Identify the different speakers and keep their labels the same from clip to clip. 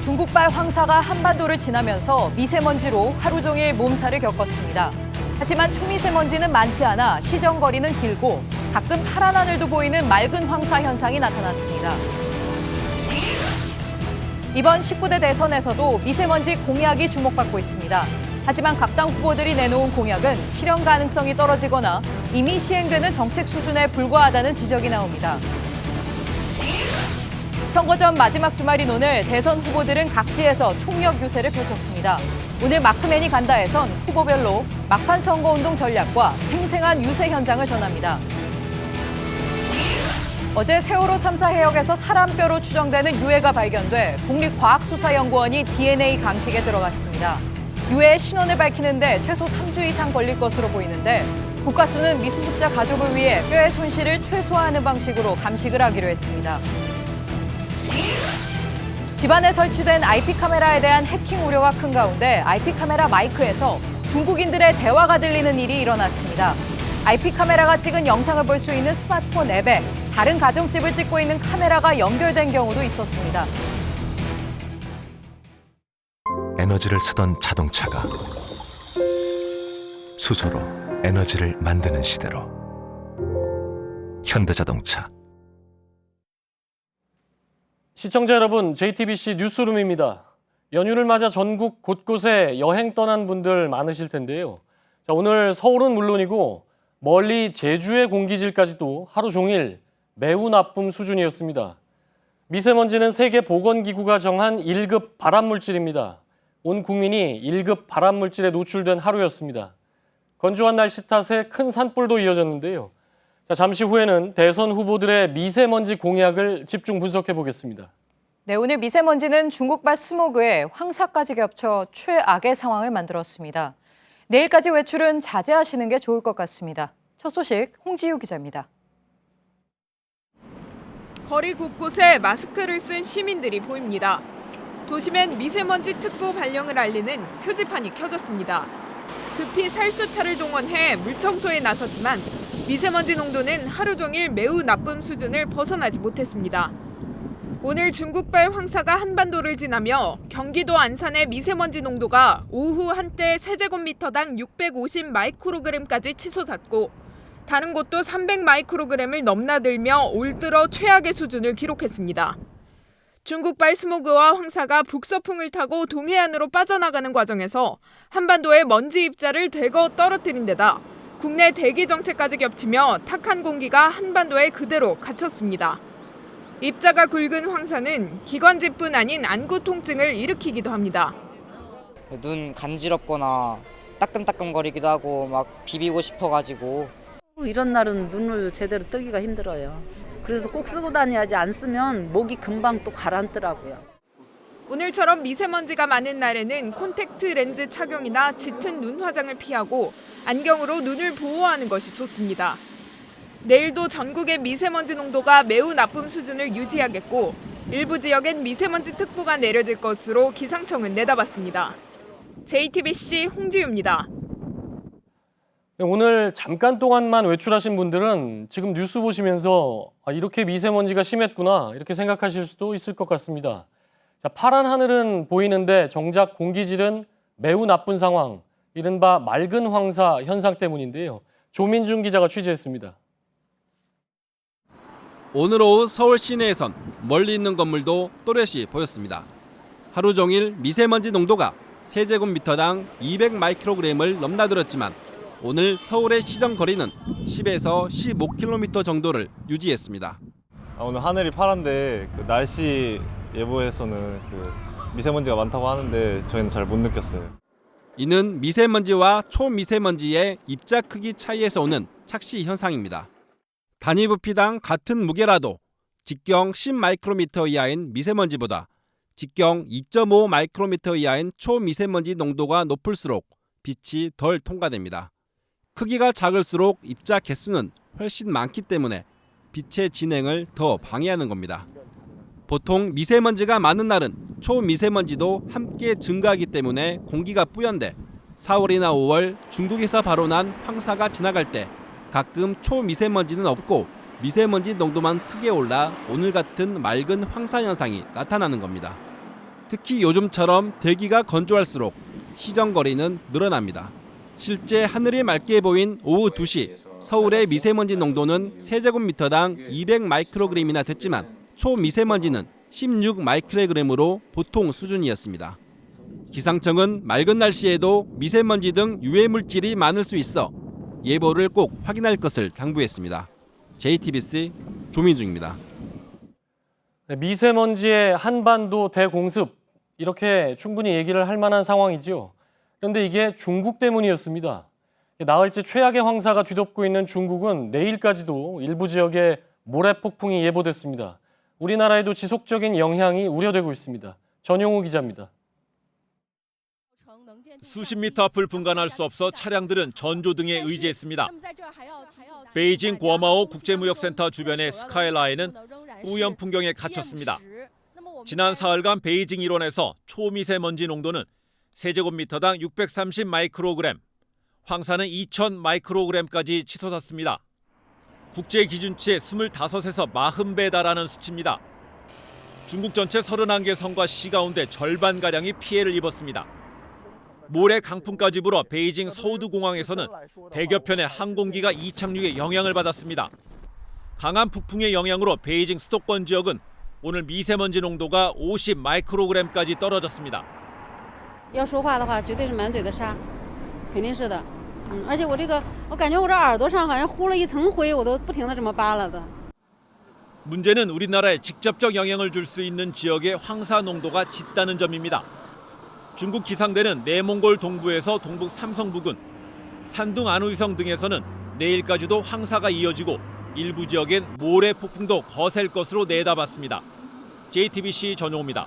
Speaker 1: 중국발 황사가 한반도를 지나면서 미세먼지로 하루 종일 몸살을 겪었습니다. 하지만 초미세먼지는 많지 않아 시정거리는 길고 가끔 파란 하늘도 보이는 맑은 황사 현상이 나타났습니다. 이번 19대 대선에서도 미세먼지 공약이 주목받고 있습니다. 하지만 각 당 후보들이 내놓은 공약은 실현 가능성이 떨어지거나 이미 시행되는 정책 수준에 불과하다는 지적이 나옵니다. 선거 전 마지막 주말인 오늘 대선 후보들은 각지에서 총력 유세를 펼쳤습니다. 오늘 마크맨이 간다에선 후보별로 막판 선거운동 전략과 생생한 유세 현장을 전합니다. 어제 세월호 참사 해역에서 사람뼈로 추정되는 유해가 발견돼 국립과학수사연구원이 DNA 감식에 들어갔습니다. 유해의 신원을 밝히는데 최소 3주 이상 걸릴 것으로 보이는데 국가수는 미수습자 가족을 위해 뼈의 손실을 최소화하는 방식으로 감식을 하기로 했습니다. 집안에 설치된 IP 카메라에 대한 해킹 우려가 큰 가운데 IP 카메라 마이크에서 중국인들의 대화가 들리는 일이 일어났습니다. IP 카메라가 찍은 영상을 볼 수 있는 스마트폰 앱에 다른 가정집을 찍고 있는 카메라가 연결된 경우도 있었습니다.
Speaker 2: 에너지를 쓰던 자동차가 수소로 에너지를 만드는 시대로 현대자동차.
Speaker 3: 시청자 여러분, JTBC 뉴스룸입니다. 연휴를 맞아 전국 곳곳에 여행 떠난 분들 많으실 텐데요. 자, 오늘 서울은 물론이고 멀리 제주의 공기질까지도 하루 종일 매우 나쁨 수준이었습니다. 미세먼지는 세계보건기구가 정한 1급 발암물질입니다. 온 국민이 1급 발암물질에 노출된 하루였습니다. 건조한 날씨 탓에 큰 산불도 이어졌는데요. 자, 잠시 후에는 대선 후보들의 미세먼지 공약을 집중 분석해 보겠습니다.
Speaker 1: 네, 오늘 미세먼지는 중국발 스모그에 황사까지 겹쳐 최악의 상황을 만들었습니다. 내일까지 외출은 자제하시는 게 좋을 것 같습니다. 첫 소식 홍지유 기자입니다.
Speaker 4: 거리 곳곳에 마스크를 쓴 시민들이 보입니다. 도심엔 미세먼지 특보 발령을 알리는 표지판이 켜졌습니다. 급히 살수차를 동원해 물청소에 나섰지만 미세먼지 농도는 하루 종일 매우 나쁨 수준을 벗어나지 못했습니다. 오늘 중국발 황사가 한반도를 지나며 경기도 안산의 미세먼지 농도가 오후 한때 세제곱미터당 650 마이크로그램까지 치솟았고 다른 곳도 300 마이크로그램을 넘나들며 올 들어 최악의 수준을 기록했습니다. 중국발 스모그와 황사가 북서풍을 타고 동해안으로 빠져나가는 과정에서 한반도의 먼지 입자를 대거 떨어뜨린 데다 국내 대기 정체까지 겹치며 탁한 공기가 한반도에 그대로 갇혔습니다. 입자가 굵은 황사는 기관지뿐 아닌 안구 통증을 일으키기도 합니다.
Speaker 5: 눈 간지럽거나 따끔따끔거리기도 하고 막 비비고 싶어가지고
Speaker 6: 이런 날은 눈을 제대로 뜨기가 힘들어요. 그래서 꼭 쓰고 다녀야지 안 쓰면 목이 금방 또 가라앉더라고요.
Speaker 4: 오늘처럼 미세먼지가 많은 날에는 콘택트 렌즈 착용이나 짙은 눈 화장을 피하고 안경으로 눈을 보호하는 것이 좋습니다. 내일도 전국의 미세먼지 농도가 매우 나쁨 수준을 유지하겠고 일부 지역엔 미세먼지 특보가 내려질 것으로 기상청은 내다봤습니다. JTBC 홍지유입니다.
Speaker 3: 오늘 잠깐 동안만 외출하신 분들은 지금 뉴스 보시면서 이렇게 미세먼지가 심했구나 이렇게 생각하실 수도 있을 것 같습니다. 자, 파란 하늘은 보이는데 정작 공기질은 매우 나쁜 상황, 이른바 맑은 황사 현상 때문인데요. 조민준 기자가 취재했습니다.
Speaker 7: 오늘 오후 서울 시내에선 멀리 있는 건물도 또렷이 보였습니다. 하루 종일 미세먼지 농도가 세제곱미터당 200 마이크로그램을 넘나들었지만 오늘 서울의 시정 거리는 10에서 15km 정도를 유지했습니다.
Speaker 8: 오늘 하늘이 파란데 날씨 예보에서는 미세먼지가 많다고 하는데 저희는 잘 못 느꼈어요.
Speaker 7: 이는 미세먼지와 초미세먼지의 입자 크기 차이에서 오는 착시 현상입니다. 단위 부피당 같은 무게라도 직경 10 마이크로미터 이하인 미세먼지보다 직경 2.5 마이크로미터 이하인 초미세먼지 농도가 높을수록 빛이 덜 통과됩니다. 크기가 작을수록 입자 개수는 훨씬 많기 때문에 빛의 진행을 더 방해하는 겁니다. 보통 미세먼지가 많은 날은 초미세먼지도 함께 증가하기 때문에 공기가 뿌연데 4월이나 5월 중국에서 발원한 황사가 지나갈 때 가끔 초미세먼지는 없고 미세먼지 농도만 크게 올라 오늘 같은 맑은 황사 현상이 나타나는 겁니다. 특히 요즘처럼 대기가 건조할수록 시정거리는 늘어납니다. 실제 하늘이 맑게 보인 오후 2시 서울의 미세먼지 농도는 세제곱미터당 200 마이크로그램이나 됐지만 초미세먼지는 16 마이크로그램으로 보통 수준이었습니다. 기상청은 맑은 날씨에도 미세먼지 등 유해 물질이 많을 수 있어 예보를 꼭 확인할 것을 당부했습니다. JTBC 조민중입니다.
Speaker 3: 미세먼지의 한반도 대공습 이렇게 충분히 얘기를 할 만한 상황이지요. 그런데 이게 중국 때문이었습니다. 나흘째 최악의 황사가 뒤덮고 있는 중국은 내일까지도 일부 지역에 모래 폭풍이 예보됐습니다. 우리나라에도 지속적인 영향이 우려되고 있습니다. 전용우 기자입니다.
Speaker 9: 수십 미터 앞을 분간할 수 없어 차량들은 전조등에 의지했습니다. 베이징 고마오 국제무역센터 주변의 스카이라인은 뿌연 풍경에 갇혔습니다. 지난 사흘간 베이징 일원에서 초미세먼지 농도는 세제곱미터당 630 마이크로그램, 황사는 2000 마이크로그램까지 치솟았습니다. 국제 기준치의 25에서 40배 달하는 수치입니다. 중국 전체 31개 성과 시 가운데 절반가량이 피해를 입었습니다. 모래 강풍까지 불어 베이징 서우드 공항에서는 100여 편의 항공기가 이착륙에 영향을 받았습니다. 강한 북풍의 영향으로 베이징 수도권 지역은 오늘 미세먼지 농도가 50 마이크로그램까지 떨어졌습니다.
Speaker 10: 要说话的话，绝对是满嘴的沙，肯定是的。而且我感觉我这耳朵上好像糊了一层灰，我都不停地这么扒拉的。
Speaker 9: 문제는 우리나라에 직접적 영향을 줄 수 있는 지역의 황사 농도가 짙다는 점입니다. 중국 기상대는 내몽골 동부에서 동북 삼성 부근, 산둥 안후이성 등에서는 내일까지도 황사가 이어지고 일부 지역엔 모래 폭풍도 거셀 것으로 내다봤습니다. JTBC 전용우입니다.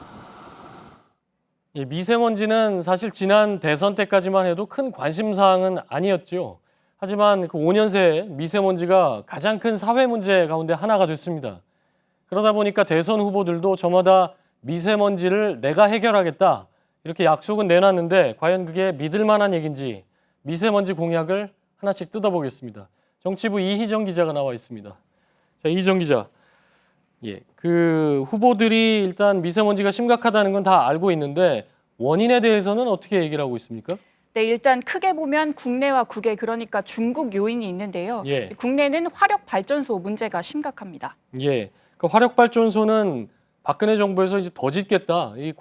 Speaker 3: 미세먼지는 사실 지난 대선 때까지만 해도 큰 관심사항은 아니었죠. 하지만 그 5년 새에 미세먼지가 가장 큰 사회 문제 가운데 하나가 됐습니다. 그러다 보니까 대선 후보들도 저마다 미세먼지를 내가 해결하겠다 이렇게 약속은 내놨는데 과연 그게 믿을 만한 얘기인지 미세먼지 공약을 하나씩 뜯어보겠습니다. 정치부 이희정 기자가 나와 있습니다. 자, 이희정 기자. 그 후보들이 일단 미세먼지가 심각하다는 건 다 알고 있는데 원인에 대해서는 어떻게 얘기를 하고 있습니까?
Speaker 11: 네, 일단 크게 보면 국내와 국외 그러니까 중국 요인이 있는데요.
Speaker 3: 예.
Speaker 11: 국내는 화력 발전소 문제가 심각합니다.
Speaker 3: 예. 그 화력 발전소는 박근혜 정부에서 이제 더 짓겠다 이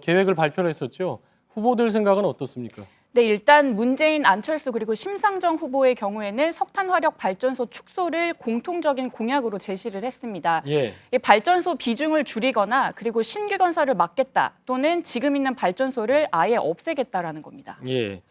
Speaker 3: 계획을 발표를 했었죠. 후보들 생각은 어떻습니까?
Speaker 11: 네, 일단 문재인, 안철수 그리고 심상정 후보의 경우에는 석탄 화력 발전소 축소를 공통적인 공약으로 제시를 했습니다.
Speaker 3: 예.
Speaker 11: 이 발전소 비중을 줄이거나 그리고 신규 건설을 막겠다 또는 지금 있는 발전소를 아예 없애겠다라는 겁니다.
Speaker 3: 예.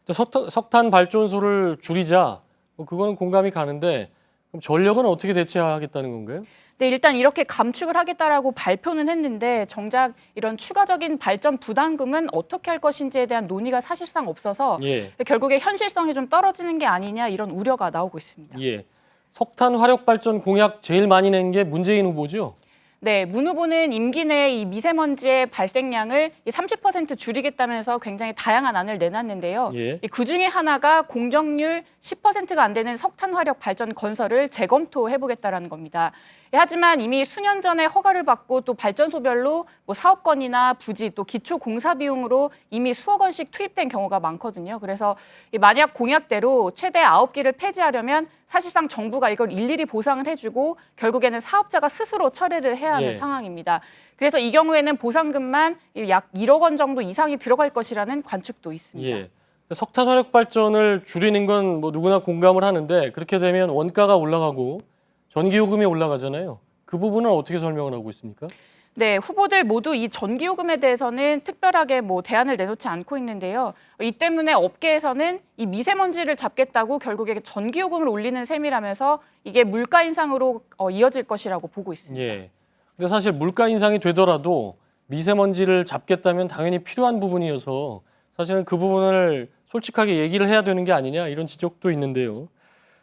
Speaker 3: 석탄 발전소를 줄이자 그거는 공감이 가는데 그럼 전력은 어떻게 대체하겠다는 건가요?
Speaker 11: 네, 일단 이렇게 감축을 하겠다라고 발표는 했는데 정작 이런 추가적인 발전 부담금은 어떻게 할 것인지에 대한 논의가 사실상 없어서
Speaker 3: 예.
Speaker 11: 결국에 현실성이 좀 떨어지는 게 아니냐 이런 우려가 나오고 있습니다.
Speaker 3: 예. 석탄 화력 발전 공약 제일 많이 낸 게 문재인 후보죠?
Speaker 11: 네, 문 후보는 임기 내에 이 미세먼지의 발생량을 30% 줄이겠다면서 굉장히 다양한 안을 내놨는데요.
Speaker 3: 예.
Speaker 11: 그 중에 하나가 공정률 10%가 안 되는 석탄 화력 발전 건설을 재검토해보겠다라는 겁니다. 하지만 이미 수년 전에 허가를 받고 또 발전소별로 뭐 사업권이나 부지 또 기초 공사 비용으로 이미 수억 원씩 투입된 경우가 많거든요. 그래서 만약 공약대로 최대 9기를 폐지하려면 사실상 정부가 이걸 일일이 보상을 해주고 결국에는 사업자가 스스로 철회를 해야 하는
Speaker 3: 예.
Speaker 11: 상황입니다. 그래서 이 경우에는 보상금만 약 1억 원 정도 이상이 들어갈 것이라는 관측도 있습니다.
Speaker 3: 예. 석탄 화력 발전을 줄이는 건 뭐 누구나 공감을 하는데 그렇게 되면 원가가 올라가고 전기요금이 올라가잖아요. 그 부분은 어떻게 설명을 하고 있습니까?
Speaker 11: 네, 후보들 모두 이 전기요금에 대해서는 특별하게 뭐 대안을 내놓지 않고 있는데요. 이 때문에 업계에서는 이 미세먼지를 잡겠다고 결국에 전기요금을 올리는 셈이라면서 이게 물가 인상으로 이어질 것이라고 보고 있습니다.
Speaker 3: 예. 근데 사실 물가 인상이 되더라도 미세먼지를 잡겠다면 당연히 필요한 부분이어서 사실은 그 부분을 솔직하게 얘기를 해야 되는 게 아니냐 이런 지적도 있는데요.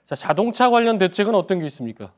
Speaker 3: 자, 자동차 관련 대책은 어떤 게 있습니까?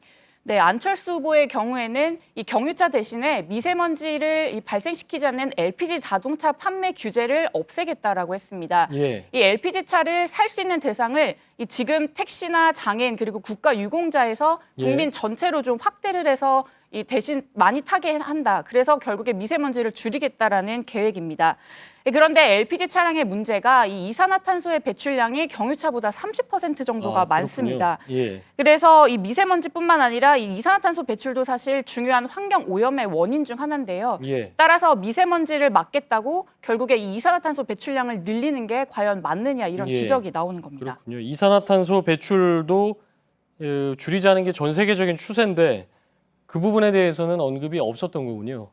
Speaker 11: 네, 안철수 후보의 경우에는 이 경유차 대신에 미세먼지를 발생시키지 않는 LPG 자동차 판매 규제를 없애겠다라고 했습니다.
Speaker 3: 예.
Speaker 11: 이 LPG 차를 살 수 있는 대상을 이 지금 택시나 장애인 그리고 국가 유공자에서 국민 전체로 좀 확대를 해서 이 대신 많이 타게 한다. 그래서 결국에 미세먼지를 줄이겠다라는 계획입니다. 그런데 LPG 차량의 문제가 이 이산화탄소의 배출량이 경유차보다 30% 정도가 많습니다.
Speaker 3: 예.
Speaker 11: 그래서 이 미세먼지뿐만 아니라 이 이산화탄소 배출도 사실 중요한 환경 오염의 원인 중 하나인데요.
Speaker 3: 예.
Speaker 11: 따라서 미세먼지를 막겠다고 결국에 이 이산화탄소 배출량을 늘리는 게 과연 맞느냐 이런
Speaker 3: 예.
Speaker 11: 지적이 나오는 겁니다.
Speaker 3: 그렇군요. 이산화탄소 배출도 줄이자는 게 전 세계적인 추세인데 그 부분에 대해서는 언급이 없었던 거군요.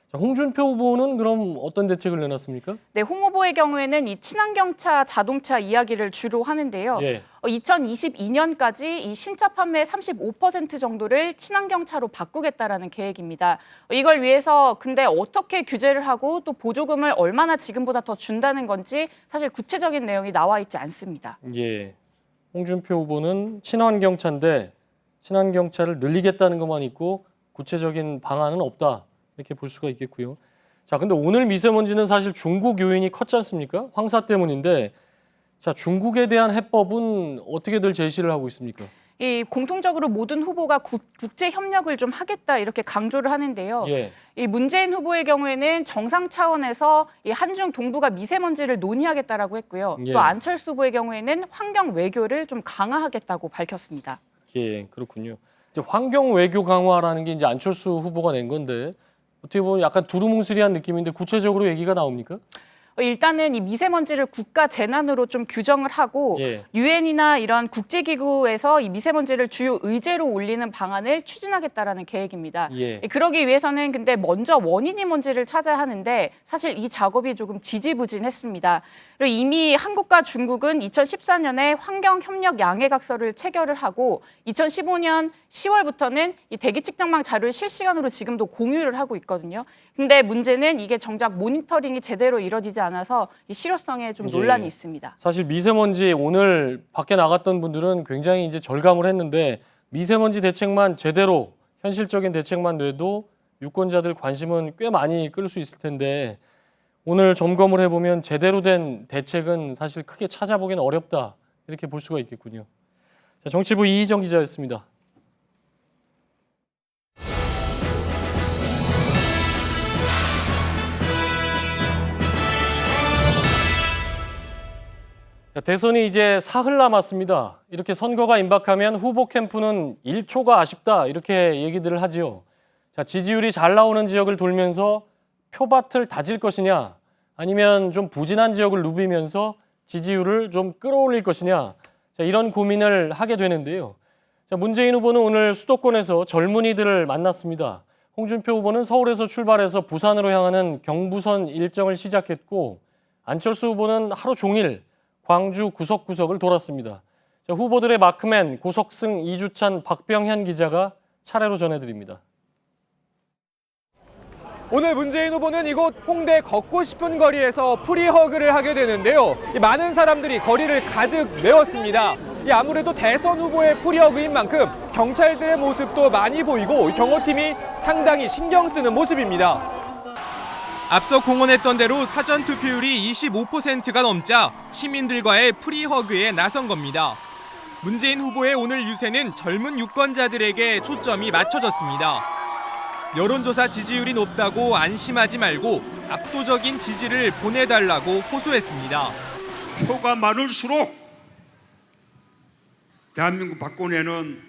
Speaker 3: 자, 홍준표 후보는 그럼 어떤 대책을 내놨습니까?
Speaker 11: 네, 홍 후보의 경우에는 이 친환경차 자동차 이야기를 주로 하는데요.
Speaker 3: 예.
Speaker 11: 2022년까지 이 신차 판매 35% 정도를 친환경차로 바꾸겠다라는 계획입니다. 이걸 위해서 근데 어떻게 규제를 하고 또 보조금을 얼마나 지금보다 더 준다는 건지 사실 구체적인 내용이 나와 있지 않습니다.
Speaker 3: 예. 홍준표 후보는 친환경차인데 친환경차를 늘리겠다는 것만 있고 구체적인 방안은 없다. 이렇게 볼 수가 있겠고요. 자, 근데 오늘 미세먼지는 사실 중국 요인이 컸지 않습니까? 황사 때문인데, 자, 중국에 대한 해법은 어떻게들 제시를 하고 있습니까?
Speaker 11: 이 공통적으로 모든 후보가 국제 협력을 좀 하겠다 이렇게 강조를 하는데요.
Speaker 3: 예.
Speaker 11: 이 문재인 후보의 경우에는 정상 차원에서 이 한중 동북아 미세먼지를 논의하겠다라고 했고요.
Speaker 3: 예.
Speaker 11: 또 안철수 후보의 경우에는 환경 외교를 좀 강화하겠다고 밝혔습니다.
Speaker 3: 예, 그렇군요. 이제 환경 외교 강화라는 게 이제 안철수 후보가 낸 건데 어떻게 보면 약간 두루뭉술이한 느낌인데 구체적으로 얘기가 나옵니까?
Speaker 11: 일단은 이 미세먼지를 국가 재난으로 좀 규정을 하고
Speaker 3: 예.
Speaker 11: 유엔이나 이런 국제기구에서 이 미세먼지를 주요 의제로 올리는 방안을 추진하겠다라는 계획입니다.
Speaker 3: 예.
Speaker 11: 그러기 위해서는 근데 먼저 원인이 뭔지를 찾아야 하는데 사실 이 작업이 조금 지지부진했습니다. 그리고 이미 한국과 중국은 2014년에 환경협력 양해각서를 체결을 하고 2015년 10월부터는 이 대기 측정망 자료를 실시간으로 지금도 공유를 하고 있거든요. 근데 문제는 이게 정작 모니터링이 제대로 이루어지지 않아서 이 실효성에 좀 논란이
Speaker 3: 예.
Speaker 11: 있습니다.
Speaker 3: 사실 미세먼지 오늘 밖에 나갔던 분들은 굉장히 이제 절감을 했는데 미세먼지 대책만 제대로 현실적인 대책만 내도 유권자들 관심은 꽤 많이 끌 수 있을 텐데 오늘 점검을 해보면 제대로 된 대책은 사실 크게 찾아보기는 어렵다 이렇게 볼 수가 있겠군요. 자, 정치부 이희정 기자였습니다. 대선이 이제 사흘 남았습니다. 이렇게 선거가 임박하면 후보 캠프는 1초가 아쉽다 이렇게 얘기들을 하지요. 자, 지지율이 잘 나오는 지역을 돌면서 표밭을 다질 것이냐 아니면 좀 부진한 지역을 누비면서 지지율을 좀 끌어올릴 것이냐 자, 이런 고민을 하게 되는데요. 자, 문재인 후보는 오늘 수도권에서 젊은이들을 만났습니다. 홍준표 후보는 서울에서 출발해서 부산으로 향하는 경부선 일정을 시작했고 안철수 후보는 하루 종일 광주 구석구석을 돌았습니다. 자, 후보들의 마크맨 고석승, 이주찬, 박병현 기자가 차례로 전해드립니다.
Speaker 12: 오늘 문재인 후보는 이곳 홍대 걷고 싶은 거리에서 프리허그를 하게 되는데요. 많은 사람들이 거리를 가득 메웠습니다. 아무래도 대선 후보의 프리허그인 만큼 경찰들의 모습도 많이 보이고 경호팀이 상당히 신경 쓰는 모습입니다.
Speaker 13: 앞서 공언했던 대로 사전 투표율이 25%가 넘자 시민들과의 프리허그에 나선 겁니다. 문재인 후보의 오늘 유세는 젊은 유권자들에게 초점이 맞춰졌습니다. 여론조사 지지율이 높다고 안심하지 말고 압도적인 지지를 보내달라고 호소했습니다.
Speaker 14: 표가 많을수록 대한민국 바꿔내는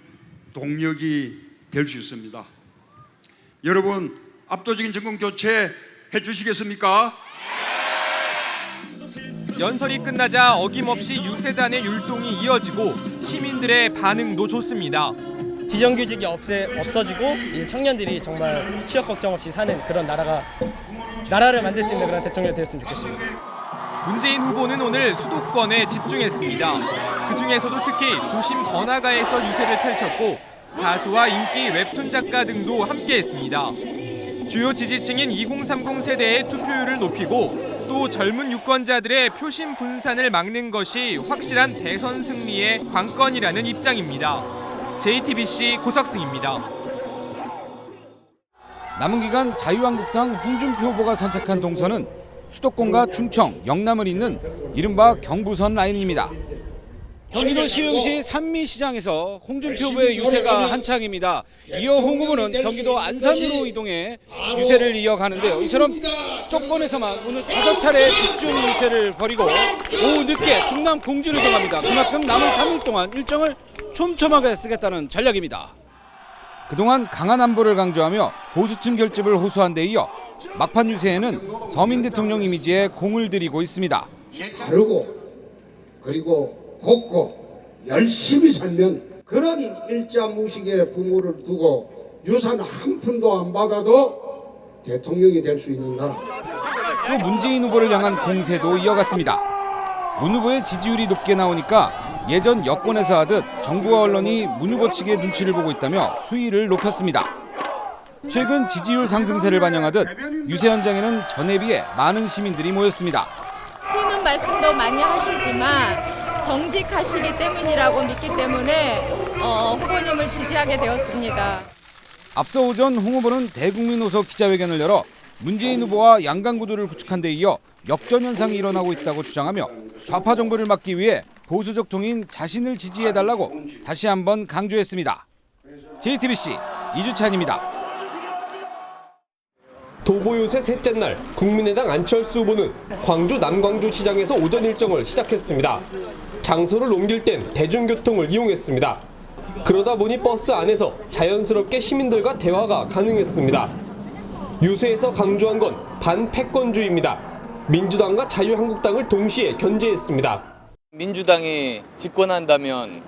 Speaker 14: 동력이 될 수 있습니다. 여러분 압도적인 정권 교체 해주시겠습니까?
Speaker 13: 연설이 끝나자 어김없이 유세단의 율동이 이어지고 시민들의 반응도 좋습니다.
Speaker 15: 비정규직이 없어지고 이제 청년들이 정말 취업 걱정 없이 사는 그런 나라를 만들 수 있는 그런 대통령이 되었으면 좋겠습니다.
Speaker 13: 문재인 후보는 오늘 수도권에 집중했습니다. 그중에서도 특히 도심 번화가에서 유세를 펼쳤고 가수와 인기 웹툰 작가 등도 함께했습니다. 주요 지지층인 2030 세대의 투표율을 높이고 또 젊은 유권자들의 표심 분산을 막는 것이 확실한 대선 승리의 관건이라는 입장입니다. JTBC 고석승입니다.
Speaker 7: 남은 기간 자유한국당 홍준표 후보가 선택한 동선은 수도권과 충청, 영남을 잇는 이른바 경부선 라인입니다.
Speaker 16: 경기도 시흥시 산미시장에서 홍준표 후보의 유세가 한창입니다. 이어 홍 후보는 경기도 안산으로 이동해 유세를 이어가는데요. 이처럼 수도권에서만 오늘 5차례 집중 유세를 벌이고 오후 늦게 충남 공주를 이동합니다. 그만큼 남은 3일 동안 일정을 촘촘하게 쓰겠다는 전략입니다. 그동안 강한 안보를 강조하며 보수층 결집을 호소한 데 이어 막판 유세에는 서민 대통령 이미지에 공을 들이고 있습니다.
Speaker 17: 바르고 그리고 곱고 열심히 살면 그런 일자무식의 부모를 두고 유산 한 푼도 안 받아도 대통령이 될 수 있는 나라.
Speaker 16: 또 문재인 후보를 향한 공세도 이어갔습니다. 문 후보의 지지율이 높게 나오니까 예전 여권에서 하듯 정부와 언론이 문 후보 측의 눈치를 보고 있다며 수위를 높였습니다. 최근 지지율 상승세를 반영하듯 유세 현장에는 전에 비해 많은 시민들이 모였습니다.
Speaker 18: 튀는 말씀도 많이 하시지만 정직하시기 때문이라고 믿기 때문에 후보님을 지지하게 되었습니다.
Speaker 16: 앞서 오전 홍 후보는 대국민 호소 기자회견을 열어 문재인 후보와 양강 구도를 구축한 데 이어 역전 현상이 일어나고 있다고 주장하며 좌파 정부를 막기 위해 보수적 통인 자신을 지지해달라고 다시 한번 강조했습니다. JTBC 이주찬입니다.
Speaker 12: 도보 유세 셋째 날 국민의당 안철수 후보는 광주 남광주 시장에서 오전 일정을 시작했습니다. 장소를 옮길 땐 대중교통을 이용했습니다. 그러다 보니 버스 안에서 자연스럽게 시민들과 대화가 가능했습니다. 유세에서 강조한 건 반패권주의입니다. 민주당과 자유한국당을 동시에 견제했습니다.
Speaker 19: 민주당이 집권한다면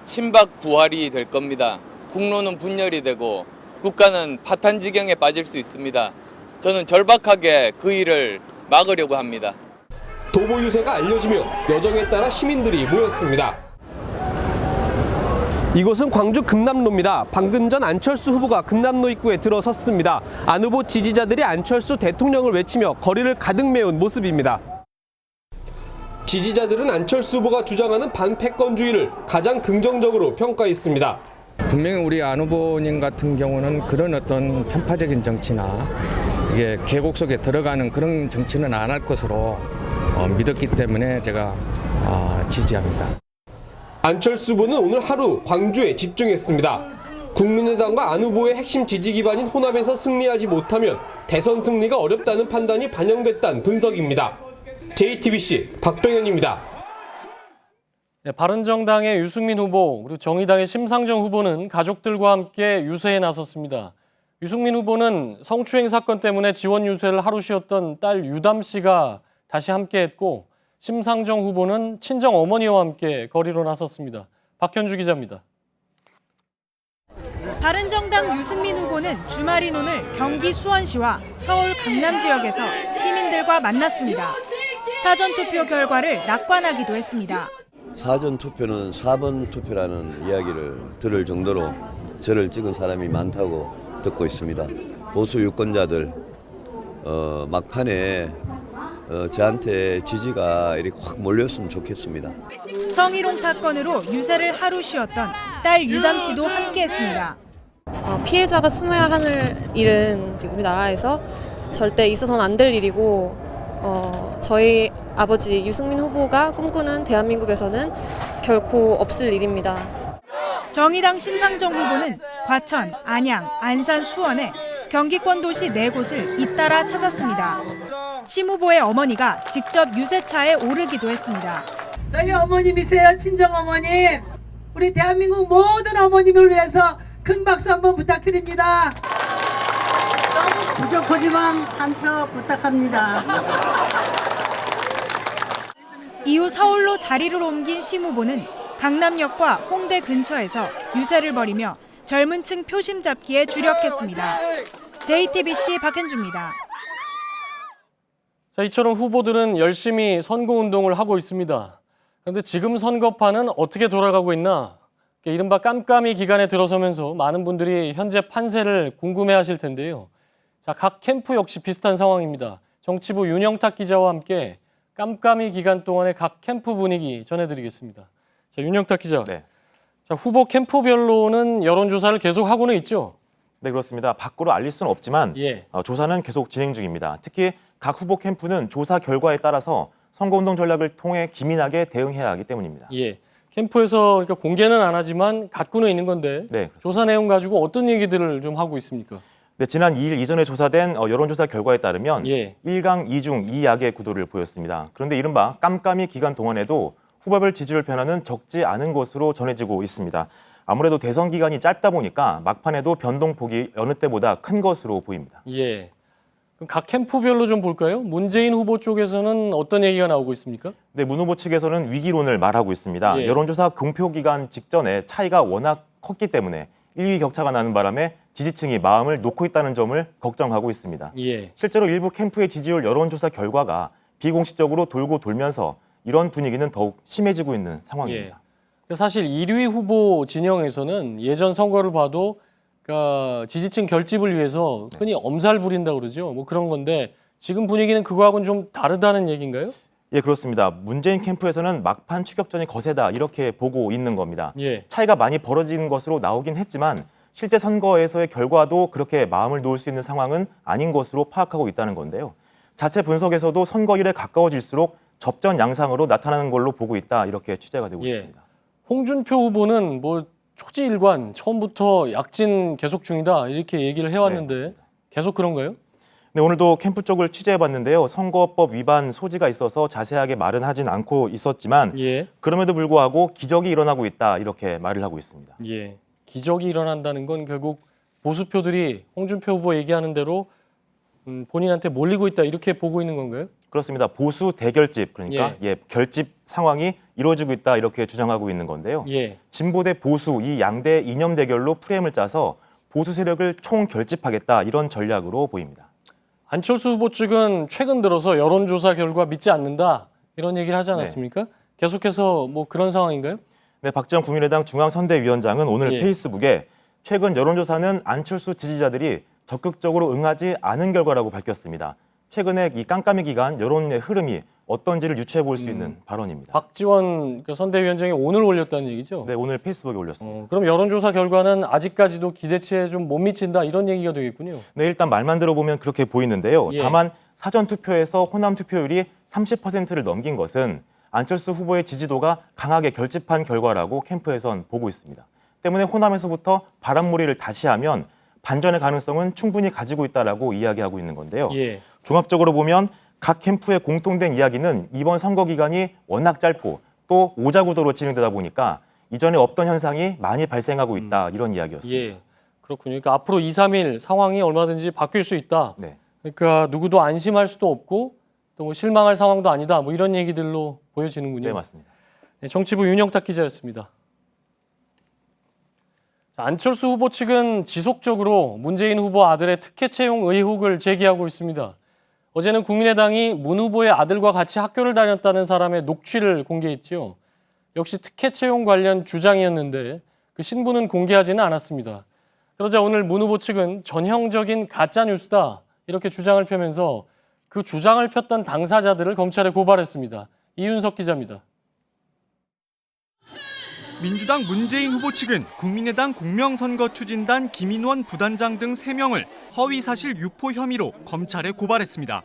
Speaker 19: 친박 부활이 될 겁니다. 국론은 분열이 되고 국가는 파탄 지경에 빠질 수 있습니다. 저는 절박하게 그 일을 막으려고 합니다.
Speaker 12: 도보 유세가 알려지며 여정에 따라 시민들이 모였습니다. 이곳은 광주 금남로입니다. 방금 전 안철수 후보가 금남로 입구에 들어섰습니다. 안 후보 지지자들이 안철수 대통령을 외치며 거리를 가득 메운 모습입니다. 지지자들은 안철수 후보가 주장하는 반패권주의를 가장 긍정적으로 평가했습니다.
Speaker 20: 분명히 우리 안 후보님 같은 경우는 그런 어떤 편파적인 정치나 이게 계곡 속에 들어가는 그런 정치는 안 할 것으로 믿었기 때문에 제가 지지합니다.
Speaker 12: 안철수 후보는 오늘 하루 광주에 집중했습니다. 국민의당과 안 후보의 핵심 지지 기반인 호남에서 승리하지 못하면 대선 승리가 어렵다는 판단이 반영됐다는 분석입니다. JTBC 박병현입니다.
Speaker 3: 네, 바른정당의 유승민 후보 그리고 정의당의 심상정 후보는 가족들과 함께 유세에 나섰습니다. 유승민 후보는 성추행 사건 때문에 지원 유세를 하루 쉬었던 딸 유담 씨가 다시 함께했고 심상정 후보는 친정 어머니와 함께 거리로 나섰습니다. 박현주 기자입니다.
Speaker 21: 바른정당 유승민 후보는 주말인 오늘 경기 수원시와 서울 강남 지역에서 시민들과 만났습니다. 사전투표 결과를 낙관하기도 했습니다.
Speaker 22: 사전투표는 4번 투표라는 이야기를 들을 정도로 저를 찍은 사람이 많다고 듣고 있습니다. 보수 유권자들 막판에 저한테 지지가 이렇게 확 몰렸으면 좋겠습니다.
Speaker 21: 성희롱 사건으로 유세를 하루 쉬었던 딸 유담 씨도 함께했습니다.
Speaker 23: 피해자가 숨어야 하는 일은 우리나라에서 절대 있어서는 안 될 일이고 저희 아버지 유승민 후보가 꿈꾸는 대한민국에서는 결코 없을 일입니다.
Speaker 21: 정의당 심상정 후보는 과천, 안양, 안산, 수원에 경기권 도시 4곳을 잇따라 찾았습니다. 심 후보의 어머니가 직접 유세차에 오르기도 했습니다.
Speaker 24: 저희 어머님이세요, 친정 어머님. 우리 대한민국 모든 어머님을 위해서 큰 박수 한번 부탁드립니다.
Speaker 25: 부족하지만 한 표 부탁합니다.
Speaker 21: 이후 서울로 자리를 옮긴 심 후보는 강남역과 홍대 근처에서 유세를 벌이며 젊은 층 표심 잡기에 주력했습니다. JTBC 박현주입니다.
Speaker 3: 자, 이처럼 후보들은 열심히 선거운동을 하고 있습니다. 그런데 지금 선거판은 어떻게 돌아가고 있나? 이른바 깜깜이 기간에 들어서면서 많은 분들이 현재 판세를 궁금해하실 텐데요. 자, 각 캠프 역시 비슷한 상황입니다. 정치부 윤영탁 기자와 함께 깜깜이 기간 동안의 각 캠프 분위기 전해드리겠습니다. 자, 윤영탁 기자.
Speaker 26: 네.
Speaker 3: 자, 후보 캠프별로는 여론조사를 계속 하고는 있죠?
Speaker 26: 네, 그렇습니다. 밖으로 알릴 수는 없지만
Speaker 3: 예.
Speaker 26: 조사는 계속 진행 중입니다. 특히 각 후보 캠프는 조사 결과에 따라서 선거운동 전략을 통해 기민하게 대응해야 하기 때문입니다.
Speaker 3: 예. 캠프에서 그러니까 공개는 안 하지만 갖고는 있는 건데
Speaker 26: 네,
Speaker 3: 조사 내용 가지고 어떤 얘기들을 좀 하고 있습니까?
Speaker 26: 네, 지난 2일 이전에 조사된 여론조사 결과에 따르면 1강 2중 2약의 구도를 보였습니다. 그런데 이른바 깜깜이 기간 동안에도 후보별 지지율 변화는 적지 않은 것으로 전해지고 있습니다. 아무래도 대선 기간이 짧다 보니까 막판에도 변동폭이 여느 때보다 큰 것으로 보입니다.
Speaker 3: 예. 그럼 각 캠프별로 좀 볼까요? 문재인 후보 쪽에서는 어떤 얘기가 나오고 있습니까?
Speaker 26: 네, 문 후보 측에서는 위기론을 말하고 있습니다. 여론조사 공표 기간 직전에 차이가 워낙 컸기 때문에 1위 격차가 나는 바람에 지지층이 마음을 놓고 있다는 점을 걱정하고 있습니다. 실제로 일부 캠프의 지지율 여론조사 결과가 비공식적으로 돌고 돌면서 이런 분위기는 더욱 심해지고 있는 상황입니다.
Speaker 3: 사실 1위 후보 진영에서는 예전 선거를 봐도 그러니까 지지층 결집을 위해서 흔히 엄살 부린다고 그러죠. 뭐 그런 건데 지금 분위기는 그거하고는 좀 다르다는 얘기인가요?
Speaker 26: 예, 그렇습니다. 문재인 캠프에서는 막판 추격전이 거세다 이렇게 보고 있는 겁니다. 차이가 많이 벌어지는 것으로 나오긴 했지만 실제 선거에서의 결과도 그렇게 마음을 놓을 수 있는 상황은 아닌 것으로 파악하고 있다는 건데요. 자체 분석에서도 선거일에 가까워질수록 접전 양상으로 나타나는 걸로 보고 있다 이렇게 취재가 되고 있습니다.
Speaker 3: 홍준표 후보는 뭐 초지일관 처음부터 약진 계속 중이다 이렇게 얘기를 해왔는데 계속 그런가요?
Speaker 26: 네, 오늘도 캠프 쪽을 취재해봤는데요. 선거법 위반 소지가 있어서 자세하게 말은 하진 않고 있었지만 그럼에도 불구하고 기적이 일어나고 있다 이렇게 말을 하고 있습니다.
Speaker 3: 기적이 일어난다는 건 결국 보수표들이 홍준표 후보 얘기하는 대로 본인한테 몰리고 있다 이렇게 보고 있는 건가요?
Speaker 26: 그렇습니다. 보수 대결집 그러니까 결집 상황이 이루어지고 있다 이렇게 주장하고 있는 건데요. 진보 대 보수 이 양대 이념 대결로 프레임을 짜서 보수 세력을 총 결집하겠다 이런 전략으로 보입니다.
Speaker 3: 안철수 후보 측은 최근 들어서 여론조사 결과 믿지 않는다 이런 얘기를 하지 않았습니까? 계속해서 뭐 그런 상황인가요?
Speaker 26: 네, 박지원 국민의당 중앙선대위원장은 오늘 페이스북에 최근 여론조사는 안철수 지지자들이 적극적으로 응하지 않은 결과라고 밝혔습니다. 최근에 이 깜깜이 기간 여론의 흐름이 어떤지를 유추해 볼 수 있는 발언입니다.
Speaker 3: 박지원 선대위원장이 오늘 올렸다는 얘기죠?
Speaker 26: 네, 오늘 페이스북에 올렸습니다.
Speaker 3: 그럼 여론조사 결과는 아직까지도 기대치에 좀 못 미친다 이런 얘기가 되겠군요.
Speaker 26: 네, 일단 말만 들어보면 그렇게 보이는데요. 다만 사전투표에서 호남 투표율이 30%를 넘긴 것은 안철수 후보의 지지도가 강하게 결집한 결과라고 캠프에선 보고 있습니다. 때문에 호남에서부터 바람몰이를 다시 하면 반전의 가능성은 충분히 가지고 있다라고 이야기하고 있는 건데요. 종합적으로 보면 각 캠프의 공통된 이야기는 이번 선거 기간이 워낙 짧고 또 오자구도로 진행되다 보니까 이전에 없던 현상이 많이 발생하고 있다 이런 이야기였습니다.
Speaker 3: 그렇군요. 그러니까 앞으로 2, 3일 상황이 얼마든지 바뀔 수 있다. 그러니까 누구도 안심할 수도 없고 또 뭐 실망할 상황도 아니다. 뭐 이런 얘기들로 보여지는군요.
Speaker 26: 네, 맞습니다.
Speaker 3: 정치부 윤영탁 기자였습니다. 안철수 후보 측은 지속적으로 문재인 후보 아들의 특혜 채용 의혹을 제기하고 있습니다. 어제는 국민의당이 문 후보의 아들과 같이 학교를 다녔다는 사람의 녹취를 공개했죠. 역시 특혜 채용 관련 주장이었는데 그 신분은 공개하지는 않았습니다. 그러자 오늘 문 후보 측은 전형적인 가짜 뉴스다 이렇게 주장을 펴면서 그 주장을 폈던 당사자들을 검찰에 고발했습니다. 이윤석 기자입니다.
Speaker 1: 민주당 문재인 후보 측은 국민의당 공명선거추진단 김인원 부단장 등 3명을 허위사실 유포 혐의로 검찰에 고발했습니다.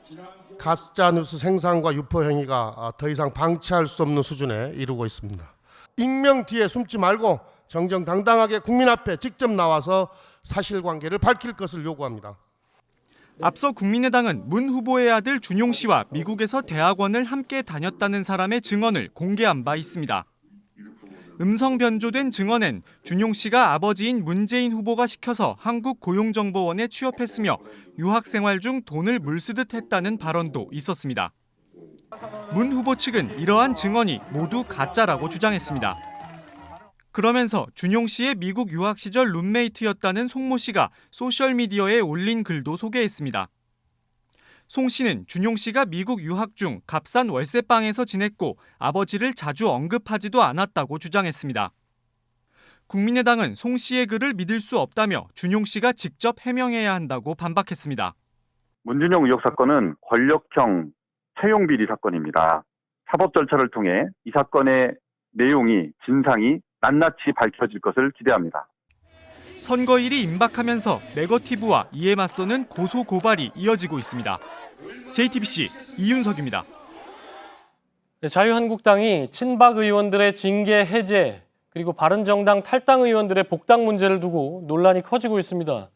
Speaker 2: 가짜뉴스 생산과 유포 행위가 더 이상 방치할 수 없는 수준에 이르고 있습니다. 익명 뒤에 숨지 말고 정정당당하게 국민 앞에 직접 나와서 사실관계를 밝힐 것을 요구합니다.
Speaker 1: 앞서 국민의당은 문 후보의 아들 준용 씨와 미국에서 대학원을 함께 다녔다는 사람의 증언을 공개한 바 있습니다. 음성 변조된 증언엔 준용 씨가 아버지인 문재인 후보가 시켜서 한국고용정보원에 취업했으며 유학 생활 중 돈을 물쓰듯 했다는 발언도 있었습니다. 문 후보 측은 이러한 증언이 모두 가짜라고 주장했습니다. 그러면서 준용 씨의 미국 유학 시절 룸메이트였다는 송모 씨가 소셜미디어에 올린 글도 소개했습니다. 송 씨는 준용 씨가 미국 유학 중 값싼 월세방에서 지냈고 아버지를 자주 언급하지도 않았다고 주장했습니다. 국민의당은 송 씨의 글을 믿을 수 없다며 준용 씨가 직접 해명해야 한다고 반박했습니다.
Speaker 4: 문준용 의혹 사건은 권력형 채용 비리 사건입니다. 사법 절차를 통해 이 사건의 내용이 진상이 낱낱이 밝혀질 것을 기대합니다.
Speaker 1: 선거일이 임박하면서 네거티브와 이에 맞서는 고소 고발이 이어지고 있습니다. JTBC 이윤석입니다.
Speaker 3: 네, 자유한국당이 친박 의원들의 징계 해제 그리고 바른정당 탈당 의원들의 복당 문제를 두고 논란이 커지고 있습니다.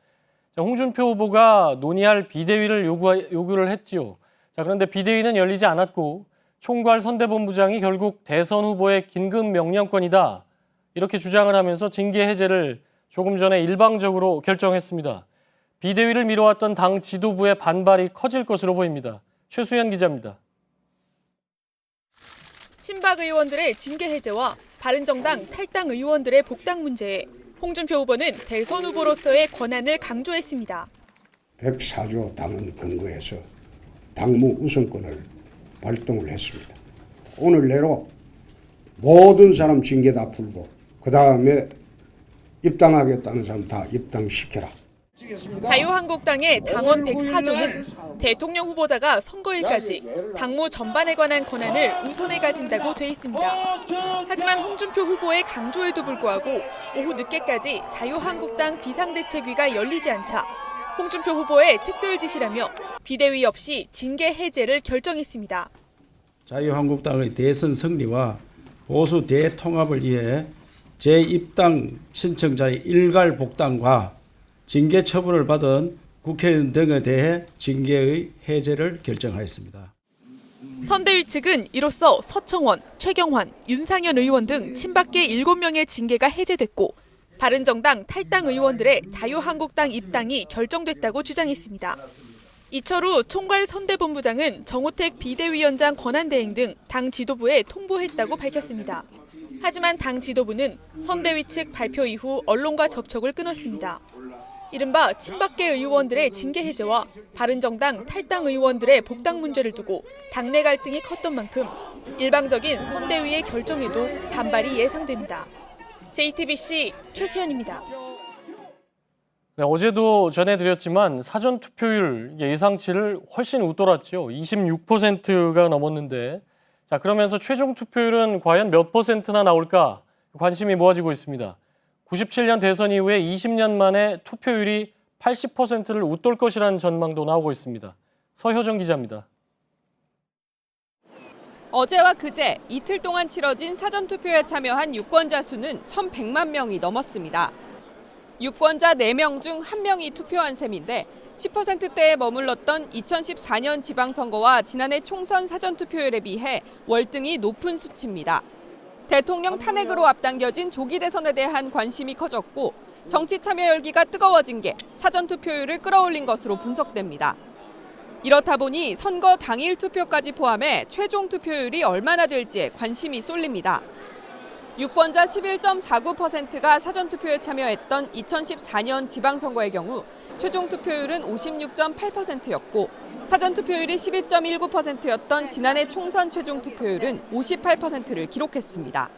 Speaker 3: 자, 홍준표 후보가 논의할 비대위를 요구를 했지요. 자, 그런데 비대위는 열리지 않았고 총괄 선대본부장이 결국 대선 후보의 긴급 명령권이다 이렇게 주장을 하면서 징계 해제를 조금 전에 일방적으로 결정했습니다. 비대위를 미뤄왔던 당 지도부의 반발이 커질 것으로 보입니다. 최수연 기자입니다.
Speaker 5: 친박 의원들의 징계 해제와 바른정당 탈당 의원들의 복당 문제에 홍준표 후보는 대선 후보로서의 권한을 강조했습니다.
Speaker 17: 104조 당헌 근거에서 당무 우선권을 발동을 했습니다. 오늘 내로 모든 사람 징계 다 풀고 그 다음에 입당하겠다는 사람 다 입당시켜라.
Speaker 5: 자유한국당의 당헌 104조는 대통령 후보자가 선거일까지 당무 전반에 관한 권한을 우선에 가진다고 돼 있습니다. 하지만 홍준표 후보의 강조에도 불구하고 오후 늦게까지 자유한국당 비상대책위가 열리지 않자 홍준표 후보의 특별 지시라며 비대위 없이 징계 해제를 결정했습니다.
Speaker 6: 자유한국당의 대선 승리와 보수 대통합을 위해 재입당 신청자의 일괄 복당과 징계 처분을 받은 국회의원 등에 대해 징계의 해제를 결정하였습니다.
Speaker 5: 선대위 측은 이로써 서청원, 최경환, 윤상현 의원 등 친박계 7명의 징계가 해제됐고 바른정당 탈당 의원들의 자유한국당 입당이 결정됐다고 주장했습니다. 이철우 총괄 선대본부장은 정호택 비대위원장 권한대행 등 당 지도부에 통보했다고 밝혔습니다. 하지만 당 지도부는 선대위 측 발표 이후 언론과 접촉을 끊었습니다. 이른바 친박계 의원들의 징계 해제와 바른정당 탈당 의원들의 복당 문제를 두고 당내 갈등이 컸던 만큼 일방적인 선대위의 결정에도 반발이 예상됩니다. JTBC 최수연입니다.
Speaker 3: 네, 어제도 전해드렸지만 사전투표율 예상치를 훨씬 웃돌았죠. 26%가 넘었는데 자 그러면서 최종 투표율은 과연 몇 %나 나올까 관심이 모아지고 있습니다. 97년 대선 이후에 20년 만에 투표율이 80%를 웃돌 것이라는 전망도 나오고 있습니다. 서효정 기자입니다.
Speaker 8: 어제와 그제 이틀 동안 치러진 사전투표에 참여한 유권자 수는 1,100만 명이 넘었습니다. 유권자 4명 중 1명이 투표한 셈인데 10%대에 머물렀던 2014년 지방선거와 지난해 총선 사전투표율에 비해 월등히 높은 수치입니다. 대통령 탄핵으로 앞당겨진 조기 대선에 대한 관심이 커졌고 정치 참여 열기가 뜨거워진 게 사전투표율을 끌어올린 것으로 분석됩니다. 이렇다 보니 선거 당일 투표까지 포함해 최종 투표율이 얼마나 될지에 관심이 쏠립니다. 유권자 11.49%가 사전투표에 참여했던 2014년 지방선거의 경우 최종 투표율은 56.8%였고 사전투표율이 12.19%였던 지난해 총선 최종 투표율은 58%를 기록했습니다.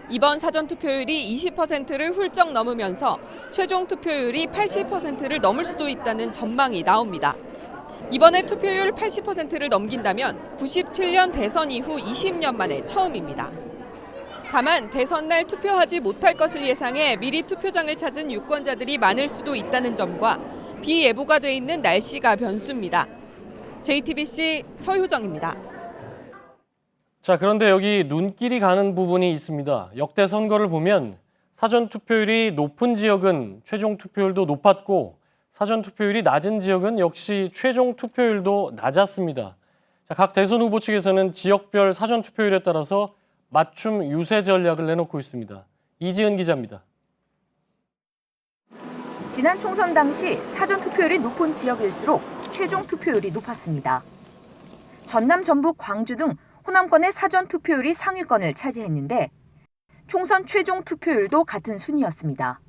Speaker 8: 이번 사전투표율이 20%를 훌쩍 넘으면서 최종 투표율이 80%를 넘을 수도 있다는 전망이 나옵니다. 이번에 투표율 80%를 넘긴다면 97년 대선 이후 20년 만에 처음입니다. 다만 대선 날 투표하지 못할 것을 예상해 미리 투표장을 찾은 유권자들이 많을 수도 있다는 점과 비예보가 돼 있는 날씨가 변수입니다. JTBC 서효정입니다.
Speaker 3: 자, 그런데 여기 눈길이 가는 부분이 있습니다. 역대 선거를 보면 사전투표율이 높은 지역은 최종 투표율도 높았고 사전투표율이 낮은 지역은 역시 최종 투표율도 낮았습니다. 자, 각 대선 후보 측에서는 지역별 사전투표율에 따라서 맞춤 유세 전략을 내놓고 있습니다. 이지은 기자입니다.
Speaker 9: 지난 총선 당시 사전투표율이 높은 지역일수록 최종 투표율이 높았습니다. 전남, 전북, 광주 등 호남권의 사전투표율이 상위권을 차지했는데 총선 최종 투표율도 같은 순이었습니다.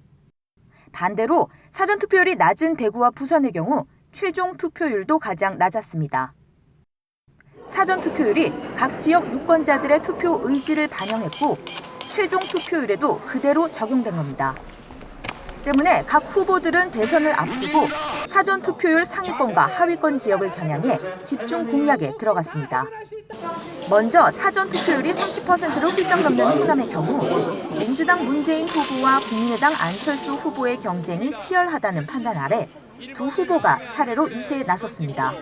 Speaker 9: 반대로 사전투표율이 낮은 대구와 부산의 경우 최종 투표율도 가장 낮았습니다. 사전투표율이 각 지역 유권자들의 투표 의지를 반영했고 최종 투표율에도 그대로 적용된 겁니다. 때문에 각 후보들은 대선을 앞두고 사전투표율 상위권과 하위권 지역을 겨냥해 집중 공략에 들어갔습니다. 먼저 사전투표율이 30%를 훌쩍 넘는 호남의 경우 민주당 문재인 후보와 국민의당 안철수 후보의 경쟁이 치열하다는 판단 아래 두 후보가 차례로 유세에 나섰습니다.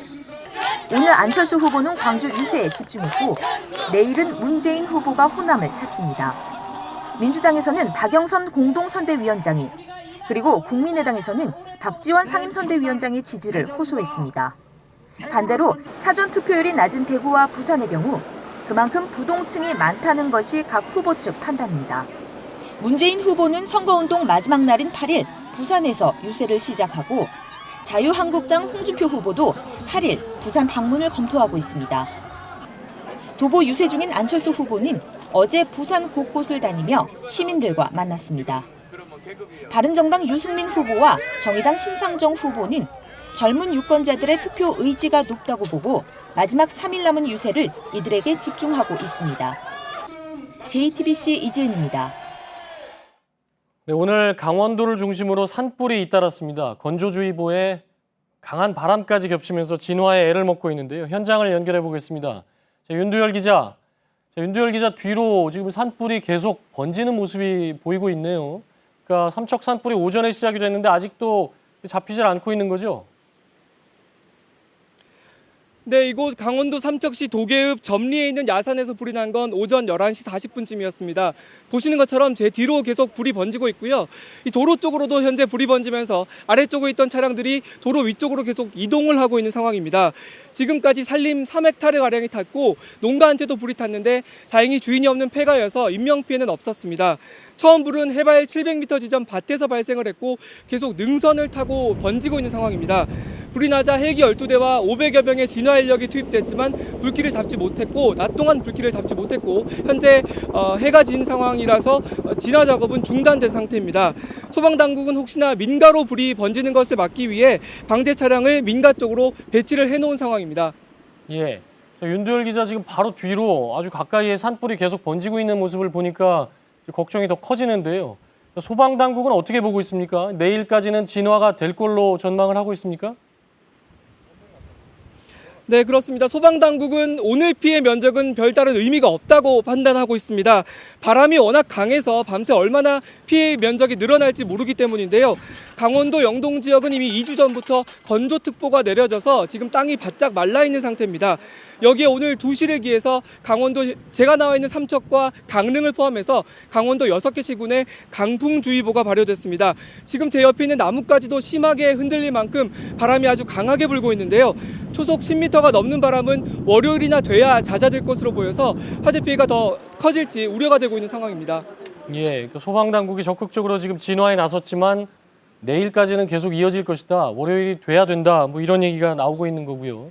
Speaker 9: 오늘 안철수 후보는 광주 유세에 집중했고 내일은 문재인 후보가 호남을 찾습니다. 민주당에서는 박영선 공동선대위원장이 그리고 국민의당에서는 박지원 상임선대위원장의 지지를 호소했습니다. 반대로 사전투표율이 낮은 대구와 부산의 경우 그만큼 부동층이 많다는 것이 각 후보 측 판단입니다. 문재인 후보는 선거운동 마지막 날인 8일 부산에서 유세를 시작하고 자유한국당 홍준표 후보도 8일 부산 방문을 검토하고 있습니다. 도보 유세 중인 안철수 후보는 어제 부산 곳곳을 다니며 시민들과 만났습니다. 바른정당 유승민 후보와 정의당 심상정 후보는 젊은 유권자들의 투표 의지가 높다고 보고 마지막 3일 남은 유세를 이들에게 집중하고 있습니다. JTBC 이지은입니다.
Speaker 3: 네, 오늘 강원도를 중심으로 산불이 잇따랐습니다. 건조주의보에 강한 바람까지 겹치면서 진화에 애를 먹고 있는데요. 현장을 연결해 보겠습니다. 윤두열 기자, 뒤로 지금 산불이 계속 번지는 모습이 보이고 있네요. 그러니까 삼척 산불이 오전에 시작이 됐는데 아직도 잡히질 않고 있는 거죠?
Speaker 7: 네, 이곳 강원도 삼척시 도계읍 점리에 있는 야산에서 불이 난 건 오전 11시 40분쯤이었습니다. 보시는 것처럼 제 뒤로 계속 불이 번지고 있고요. 이 도로 쪽으로도 현재 불이 번지면서 아래쪽에 있던 차량들이 도로 위쪽으로 계속 이동을 하고 있는 상황입니다. 지금까지 산림 3헥타르가량이 탔고 농가 한 채도 불이 탔는데 다행히 주인이 없는 폐가여서 인명피해는 없었습니다. 처음 불은 해발 700m 지점 밭에서 발생을 했고 계속 능선을 타고 번지고 있는 상황입니다. 불이 나자 헬기 12대와 500여 명의 진화 인력이 투입됐지만 불길을 잡지 못했고 낮 동안 불길을 잡지 못했고 현재 해가 진 상황이라서 진화 작업은 중단된 상태입니다. 소방당국은 혹시나 민가로 불이 번지는 것을 막기 위해 방대 차량을 민가 쪽으로 배치를 해놓은 상황입니다.
Speaker 3: 예. 윤두열 기자 지금 바로 뒤로 아주 가까이에 산불이 계속 번지고 있는 모습을 보니까 걱정이 더 커지는데요. 소방당국은 어떻게 보고 있습니까? 내일까지는 진화가 될 걸로 전망을 하고 있습니까?
Speaker 7: 네, 그렇습니다. 소방당국은 오늘 피해 면적은 별다른 의미가 없다고 판단하고 있습니다. 바람이 워낙 강해서 밤새 얼마나 피해 면적이 늘어날지 모르기 때문인데요. 강원도 영동 지역은 이미 2주 전부터 건조특보가 내려져서 지금 땅이 바짝 말라있는 상태입니다. 여기에 오늘 2시를 기해서 강원도 제가 나와 있는 삼척과 강릉을 포함해서 강원도 6개 시군에 강풍주의보가 발효됐습니다. 지금 제 옆에 있는 나뭇가지도 심하게 흔들릴 만큼 바람이 아주 강하게 불고 있는데요. 초속 10m가 넘는 바람은 월요일이나 돼야 잦아들 것으로 보여서 화재 피해가 더 커질지 우려가 되고 있는 상황입니다.
Speaker 3: 예, 소방당국이 적극적으로 지금 진화에 나섰지만 내일까지는 계속 이어질 것이다. 월요일이 돼야 된다. 뭐 이런 얘기가 나오고 있는 거고요.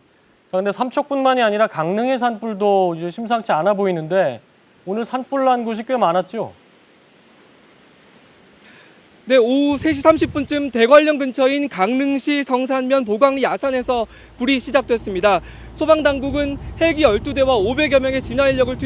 Speaker 3: 자, 근데 삼척뿐만이 아니라 강릉의 산불도 이제 심상치 않아 보이는데 오늘 산불 난 곳이 꽤 많았죠?
Speaker 7: 네, 오후 3시 30분쯤 대관령 근처인 강릉시 성산면 보광리 야산에서 불이 시작됐습니다. 소방당국은 헬기 12대와 500여 명의 진화 인력을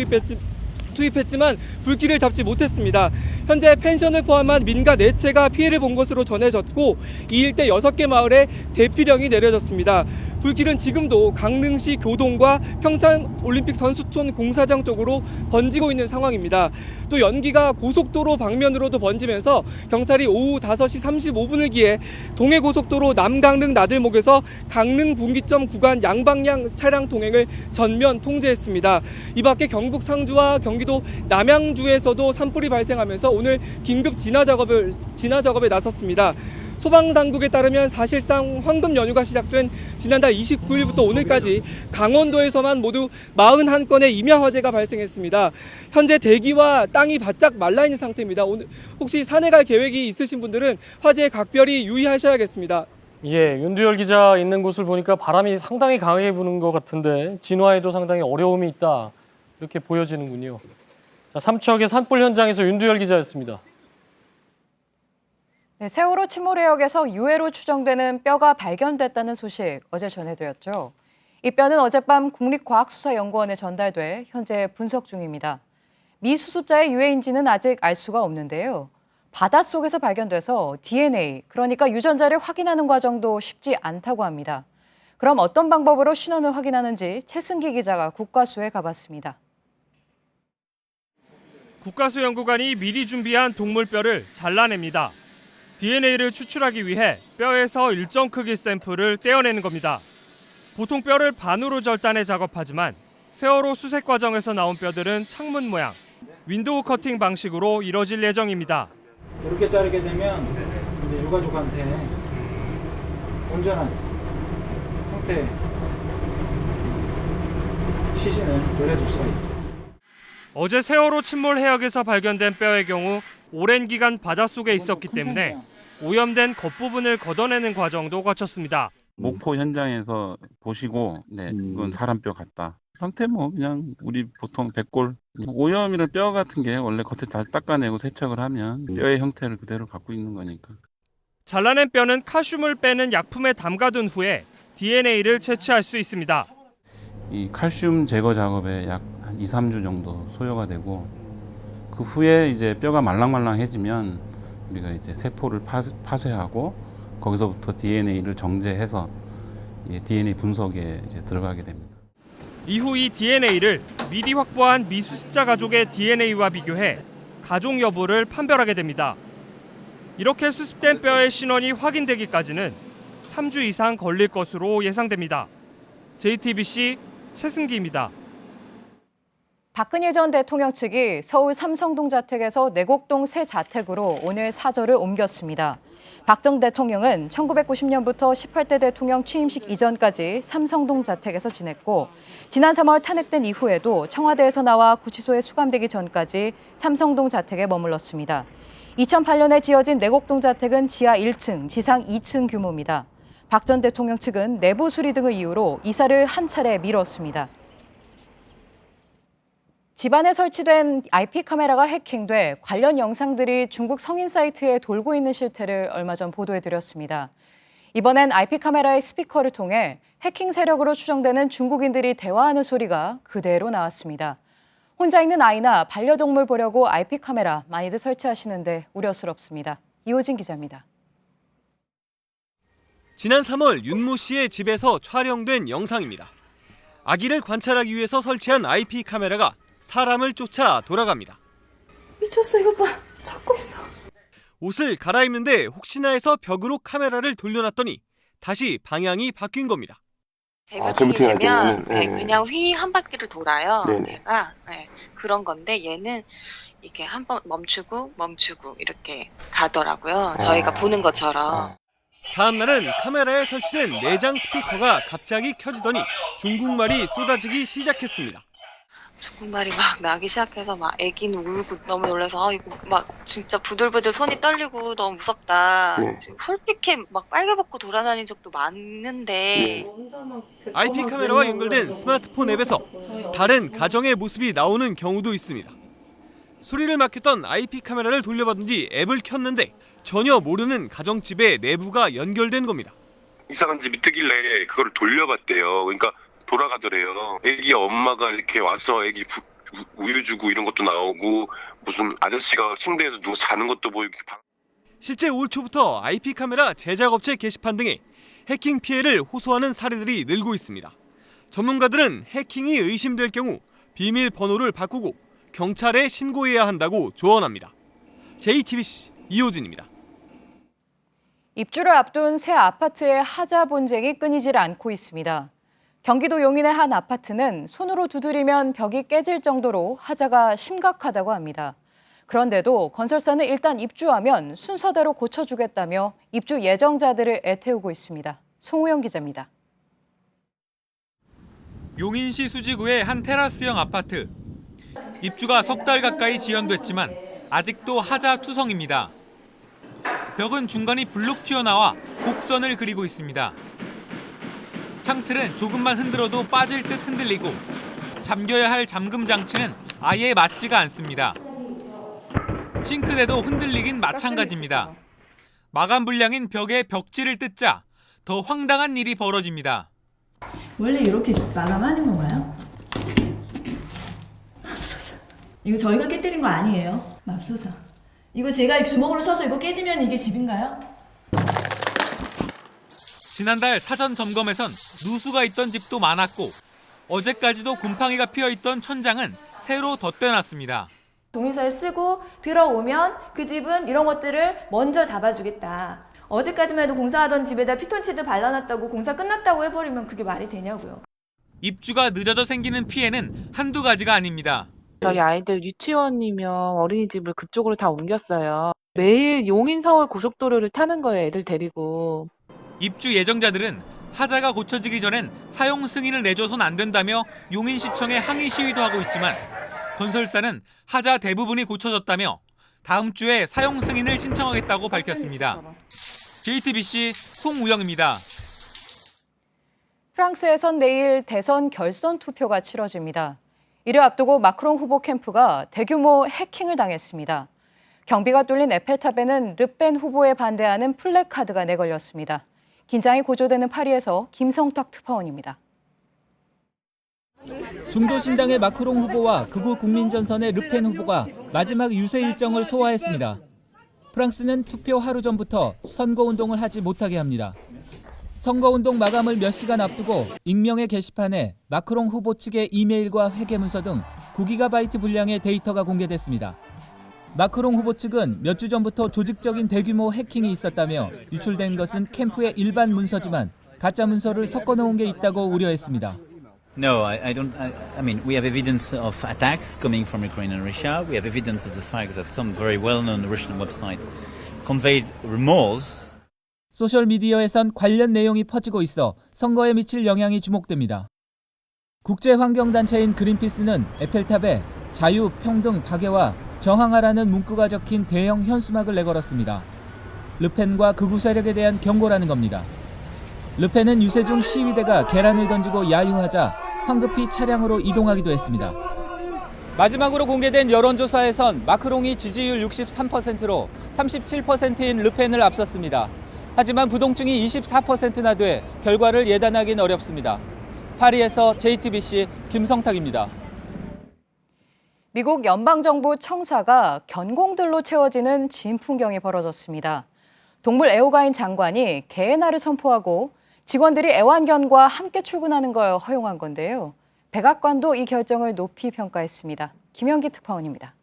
Speaker 7: 투입했지만 불길을 잡지 못했습니다. 현재 펜션을 포함한 민가 4채가 피해를 본 것으로 전해졌고 이 일대 6개 마을에 대피령이 내려졌습니다. 불길은 지금도 강릉시 교동과 평창올림픽 선수촌 공사장 쪽으로 번지고 있는 상황입니다. 또 연기가 고속도로 방면으로도 번지면서 경찰이 오후 5시 35분을 기해 동해고속도로 남강릉 나들목에서 강릉 분기점 구간 양방향 차량 통행을 전면 통제했습니다. 이 밖에 경북 상주와 경기도 남양주에서도 산불이 발생하면서 오늘 긴급 진화 작업에 나섰습니다. 소방당국에 따르면 사실상 황금 연휴가 시작된 지난달 29일부터 오늘까지 강원도에서만 모두 41건의 임야 화재가 발생했습니다. 현재 대기와 땅이 바짝 말라있는 상태입니다. 오늘 혹시 산에 갈 계획이 있으신 분들은 화재에 각별히 유의하셔야겠습니다.
Speaker 3: 예, 윤두열 기자 있는 곳을 보니까 바람이 상당히 강하게 부는 것 같은데 진화에도 상당히 어려움이 있다. 이렇게 보여지는군요. 자, 삼척의 산불 현장에서 윤두열 기자였습니다.
Speaker 10: 네, 세월호 침몰 해역에서 유해로 추정되는 뼈가 발견됐다는 소식 어제 전해드렸죠. 이 뼈는 어젯밤 국립과학수사연구원에 전달돼 현재 분석 중입니다. 미 수습자의 유해인지는 아직 알 수가 없는데요. 바닷속에서 발견돼서 DNA, 그러니까 유전자를 확인하는 과정도 쉽지 않다고 합니다. 그럼 어떤 방법으로 신원을 확인하는지 최승기 기자가 국과수에 가봤습니다.
Speaker 11: 국과수 연구관이 미리 준비한 동물뼈를 잘라냅니다. DNA를 추출하기 위해 뼈에서 일정 크기 샘플을 떼어내는 겁니다. 보통 뼈를 반으로 절단해 작업하지만 세월호 수색 과정에서 나온 뼈들은 창문 모양, 윈도우 커팅 방식으로 이뤄질 예정입니다.
Speaker 6: 이렇게 자르게 되면 이제 유가족한테 온전한 형태의 시신을 돌려줄 수가 있죠.
Speaker 11: 어제 세월호 침몰 해역에서 발견된 뼈의 경우 오랜 기간 바닷속에 있었기 때문에 오염된 겉부분을 걷어내는 과정도 거쳤습니다.
Speaker 13: 목포 현장에서 보시고 이건 사람뼈 같다. 상태 그냥 우리 보통 백골 오염이나 뼈 같은 게 원래 겉을 잘 닦아내고 세척을 하면 뼈의 형태를 그대로 갖고 있는 거니까.
Speaker 11: 잘라낸 뼈는 칼슘을 빼는 약품에 담가둔 후에 DNA를 채취할 수 있습니다.
Speaker 13: 이 칼슘 제거 작업에 약 2, 3주 정도 소요가 되고 그 후에 이제 뼈가 말랑말랑해지면 우리가 이제 세포를 파쇄하고 거기서부터 DNA를 정제해서 DNA 분석에 이제 들어가게 됩니다.
Speaker 11: 이후 이 DNA를 미리 확보한 미수습자 가족의 DNA와 비교해 가족 여부를 판별하게 됩니다. 이렇게 수습된 뼈의 신원이 확인되기까지는 3주 이상 걸릴 것으로 예상됩니다. JTBC 최승기입니다.
Speaker 10: 박근혜 전 대통령 측이 서울 삼성동 자택에서 내곡동 새 자택으로 오늘 사저를 옮겼습니다. 박 전 대통령은 1990년부터 18대 대통령 취임식 이전까지 삼성동 자택에서 지냈고 지난 3월 탄핵된 이후에도 청와대에서 나와 구치소에 수감되기 전까지 삼성동 자택에 머물렀습니다. 2008년에 지어진 내곡동 자택은 지하 1층, 지상 2층 규모입니다. 박 전 대통령 측은 내부 수리 등을 이유로 이사를 한 차례 미뤘습니다. 집안에 설치된 IP 카메라가 해킹돼 관련 영상들이 중국 성인 사이트에 돌고 있는 실태를 얼마 전 보도해드렸습니다. 이번엔 IP 카메라의 스피커를 통해 해킹 세력으로 추정되는 중국인들이 대화하는 소리가 그대로 나왔습니다. 혼자 있는 아이나 반려동물 보려고 IP 카메라 많이들 설치하시는데 우려스럽습니다. 이호진 기자입니다.
Speaker 14: 지난 3월 윤모 씨의 집에서 촬영된 영상입니다. 아기를 관찰하기 위해서 설치한 IP 카메라가 사람을 쫓아 돌아갑니다.
Speaker 15: 미쳤어, 이거 봐. 찾고 있어.
Speaker 14: 옷을 갈아입는데 혹시나 해서 벽으로 카메라를 돌려놨더니 다시 방향이 바뀐 겁니다.
Speaker 16: 재부팅이 되면 그냥 휘 한 바퀴를 돌아요. 얘가 그런 건데 얘는 이렇게 한번 멈추고 이렇게 가더라고요. 저희가 보는 것처럼.
Speaker 14: 다음 날은 카메라에 설치된 내장 스피커가 갑자기 켜지더니 중국말이 쏟아지기 시작했습니다.
Speaker 16: 중국말이 막 나기 시작해서 막 애기는 울고 너무 놀라서 이거 막 진짜 부들부들 손이 떨리고 너무 무섭다. 지금 홀피캠 막 빨개 벗고 돌아다닌 적도 많은데.
Speaker 14: IP 카메라와 연결된 스마트폰 앱에서 다른 가정의 모습이 나오는 경우도 있습니다. 소리를 막혔던 IP 카메라를 돌려받은 뒤 앱을 켰는데 전혀 모르는 가정집에 내부가 연결된 겁니다.
Speaker 18: 이상한 집이 뜨길래 그걸 돌려봤대요. 그러니까 돌아가더래요. 애기 엄마가 이렇게 와서 애기 우유 주고 이런 것도 나오고 무슨 아저씨가 침대에서 누워 자는 것도 보이고.
Speaker 14: 실제 올 초부터 IP 카메라 제작업체 게시판 등에 해킹 피해를 호소하는 사례들이 늘고 있습니다. 전문가들은 해킹이 의심될 경우 비밀번호를 바꾸고 경찰에 신고해야 한다고 조언합니다. JTBC 이호진입니다.
Speaker 10: 입주를 앞둔 새 아파트의 하자 분쟁이 끊이질 않고 있습니다. 경기도 용인의 한 아파트는 손으로 두드리면 벽이 깨질 정도로 하자가 심각하다고 합니다. 그런데도 건설사는 일단 입주하면 순서대로 고쳐주겠다며 입주 예정자들을 애태우고 있습니다. 송우영 기자입니다.
Speaker 19: 용인시 수지구의 한 테라스형 아파트. 입주가 석 달 가까이 지연됐지만 아직도 하자 투성입니다. 벽은 중간이 불룩 튀어나와 곡선을 그리고 있습니다. 창틀은 조금만 흔들어도 빠질 듯 흔들리고 잠겨야 할 잠금 장치는 아예 맞지가 않습니다. 싱크대도 흔들리긴 마찬가지입니다. 마감 불량인 벽에 벽지를 뜯자 더 황당한 일이 벌어집니다.
Speaker 27: 원래 이렇게 마감하는 건가요? 맙소사. 이거 저희가 깨뜨린 거 아니에요? 맙소사. 이거 제가 주먹으로 쳐서 이거 깨지면 이게 집인가요?
Speaker 19: 지난달 사전 점검에선 누수가 있던 집도 많았고 어제까지도 곰팡이가 피어있던 천장은 새로 덧대놨습니다.
Speaker 27: 동의서를 쓰고 들어오면 그 집은 이런 것들을 먼저 잡아주겠다. 어제까지만 해도 공사하던 집에다 피톤치드 발라놨다고 공사 끝났다고 해버리면 그게 말이 되냐고요.
Speaker 19: 입주가 늦어져 생기는 피해는 한두 가지가 아닙니다.
Speaker 12: 저희 아이들 유치원이며 어린이집을 그쪽으로 다 옮겼어요. 매일 용인-서울 고속도로를 타는 거예요, 애들 데리고.
Speaker 19: 입주 예정자들은 하자가 고쳐지기 전엔 사용 승인을 내줘선 안 된다며 용인시청에 항의 시위도 하고 있지만 건설사는 하자 대부분이 고쳐졌다며 다음 주에 사용 승인을 신청하겠다고 밝혔습니다. JTBC 송우영입니다.
Speaker 10: 프랑스에선 내일 대선 결선 투표가 치러집니다. 이를 앞두고 마크롱 후보 캠프가 대규모 해킹을 당했습니다. 경비가 뚫린 에펠탑에는 르펜 후보에 반대하는 플래카드가 내걸렸습니다. 긴장이 고조되는 파리에서 김성탁 특파원입니다.
Speaker 20: 중도 신당의 마크롱 후보와 극우 국민전선의 르펜 후보가 마지막 유세 일정을 소화했습니다. 프랑스는 투표 하루 전부터 선거운동을 하지 못하게 합니다. 선거운동 마감을 몇 시간 앞두고 익명의 게시판에 마크롱 후보 측의 이메일과 회계 문서 등 9GB 분량의 데이터가 공개됐습니다. 마크롱 후보 측은 몇 주 전부터 조직적인 대규모 해킹이 있었다며 유출된 것은 캠프의 일반 문서지만 가짜 문서를 섞어놓은 게 있다고 우려했습니다.
Speaker 21: No, I don't. I mean, we have evidence of attacks coming from Ukraine and Russia. We have evidence of the fact that some very well-known Russian website conveyed rumors.
Speaker 20: 소셜미디어에선 관련 내용이 퍼지고 있어 선거에 미칠 영향이 주목됩니다. 국제환경단체인 그린피스는 에펠탑에 자유, 평등, 박애와 저항하라는 문구가 적힌 대형 현수막을 내걸었습니다. 르펜과 극우 세력에 대한 경고라는 겁니다. 르펜은 유세 중 시위대가 계란을 던지고 야유하자 황급히 차량으로 이동하기도 했습니다. 마지막으로 공개된 여론조사에선 마크롱이 지지율 63%로 37%인 르펜을 앞섰습니다. 하지만 부동층이 24%나 돼 결과를 예단하기는 어렵습니다. 파리에서 JTBC 김성탁입니다.
Speaker 10: 미국 연방정부 청사가 견공들로 채워지는 진풍경이 벌어졌습니다. 동물 애호가인 장관이 개의 날을 선포하고 직원들이 애완견과 함께 출근하는 걸 허용한 건데요. 백악관도 이 결정을 높이 평가했습니다. 김영기 특파원입니다.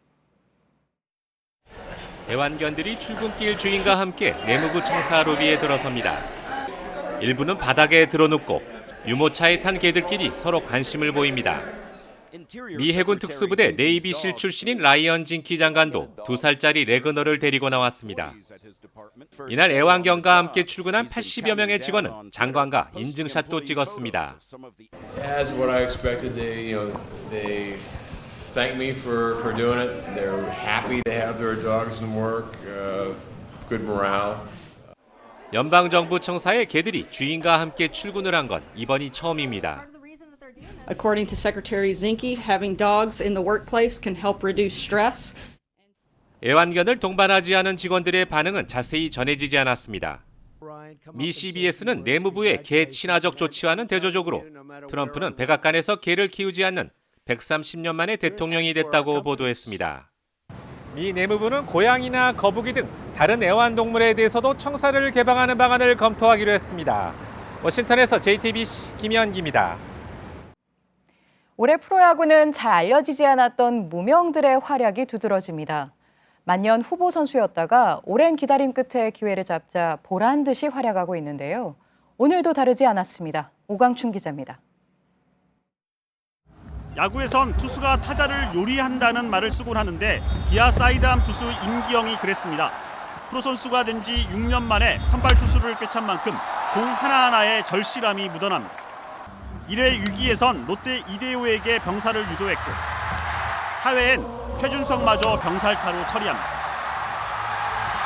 Speaker 22: 애완견들이 출근길 주인과 함께 내무부 청사 로비에 들어섭니다. 일부는 바닥에 드러눕고 유모차에 탄 개들끼리 서로 관심을 보입니다. 미 해군 특수부대 네이비실 출신인 라이언 징키 장관도 2살짜리 레그너를 데리고 나왔습니다. 이날 애완견과 함께 출근한 80여 명의 직원은 장관과 인증샷도 찍었습니다.
Speaker 23: As what I expected, they thank me for doing it. They're happy to have their dogs in work. Good morale.
Speaker 22: 연방정부 청사의 개들이 주인과 함께 출근을 한 건 이번이 처음입니다.
Speaker 24: According to Secretary Zinke, having dogs in the workplace can help reduce stress.
Speaker 22: 애완견을 동반하지 않은 직원들의 반응은 자세히 전해지지 않았습니다. 미 CBS는 내무부의 개 친화적 조치와는 대조적으로 트럼프는 백악관에서 개를 키우지 않는 130년 만에 대통령이 됐다고 보도했습니다. 미 내무부는 고양이나 거북이 등 다른 애완동물에 대해서도 청사를 개방하는 방안을 검토하기로 했습니다. 워싱턴에서 JTBC 김현기입니다.
Speaker 10: 올해 프로야구는 잘 알려지지 않았던 무명들의 활약이 두드러집니다. 만년 후보 선수였다가 오랜 기다림 끝에 기회를 잡자 보란 듯이 활약하고 있는데요. 오늘도 다르지 않았습니다. 오광춘 기자입니다.
Speaker 25: 야구에선 투수가 타자를 요리한다는 말을 쓰곤 하는데 기아 사이드암 투수 임기영이 그랬습니다. 프로 선수가 된 지 6년 만에 선발 투수를 꿰찬 만큼 공 하나하나에 절실함이 묻어납니다. 1회 위기에선 롯데 이대호에게 병살을 유도했고 4회엔 최준석마저 병살타로 처리합니다.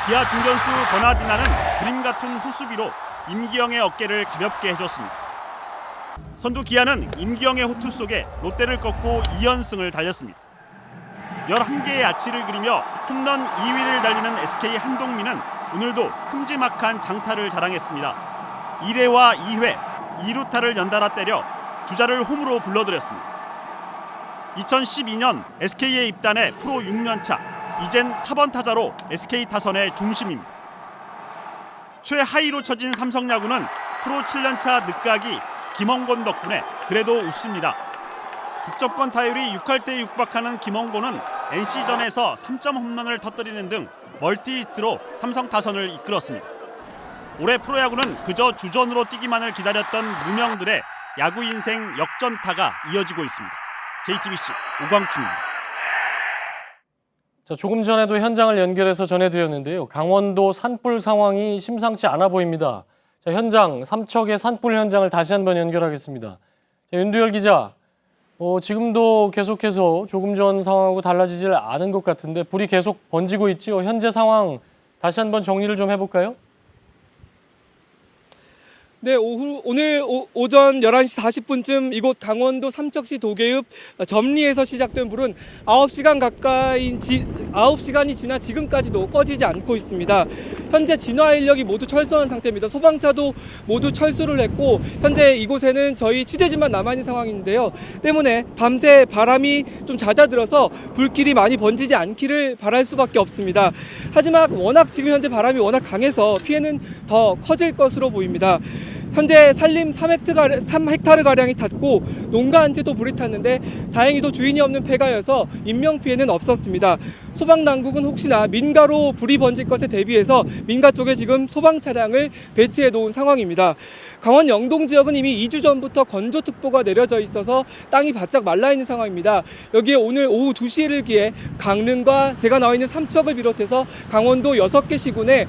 Speaker 25: 기아 중견수 버나디나는 그림 같은 호수비로 임기영의 어깨를 가볍게 해줬습니다. 선두 기아는 임기영의 호투 속에 롯데를 꺾고 2연승을 달렸습니다. 11개의 아치를 그리며 홈런 2위를 달리는 SK 한동민은 오늘도 큼지막한 장타를 자랑했습니다. 1회와 2회 2루타를 연달아 때려 주자를 홈으로 불러들였습니다. 2012년 SK에 입단해 프로 6년차, 이젠 4번 타자로 SK 타선의 중심입니다. 최하위로 처진 삼성야구는 프로 7년차 늦가기 김원곤 덕분에 그래도 웃습니다. 득점권 타율이 6할대에 육박하는 김원곤은 NC전에서 3점 홈런을 터뜨리는 등 멀티히트로 삼성 타선을 이끌었습니다. 올해 프로야구는 그저 주전으로 뛰기만을 기다렸던 무명들의 야구 인생 역전타가 이어지고 있습니다. JTBC 오광춘입니다.
Speaker 3: 자, 조금 전에도 현장을 연결해서 전해드렸는데요. 강원도 산불 상황이 심상치 않아 보입니다. 자, 현장, 삼척의 산불 현장을 다시 한번 연결하겠습니다. 자, 윤두열 기자, 지금도 계속해서 조금 전 상황하고 달라지질 않은 것 같은데 불이 계속 번지고 있지요. 현재 상황 다시 한번 정리를 좀 해볼까요?
Speaker 7: 네, 오늘 오전 11시 40분쯤 이곳 강원도 삼척시 도계읍 점리에서 시작된 불은 9시간이 지나 지금까지도 꺼지지 않고 있습니다. 현재 진화 인력이 모두 철수한 상태입니다. 소방차도 모두 철수를 했고 현재 이곳에는 저희 취재진만 남아있는 상황인데요. 때문에 밤새 바람이 좀 잦아들어서 불길이 많이 번지지 않기를 바랄 수밖에 없습니다. 하지만 워낙 지금 현재 바람이 워낙 강해서 피해는 더 커질 것으로 보입니다. 현재 산림 3헥타르가량이 탔고 농가 한 채도 불이 탔는데 다행히도 주인이 없는 폐가여서 인명피해는 없었습니다. 소방당국은 혹시나 민가로 불이 번질 것에 대비해서 민가 쪽에 지금 소방 차량을 배치해 놓은 상황입니다. 강원 영동 지역은 이미 2주 전부터 건조특보가 내려져 있어서 땅이 바짝 말라 있는 상황입니다. 여기에 오늘 오후 2시에 일기에 강릉과 제가 나와 있는 삼척을 비롯해서 강원도 6개 시군에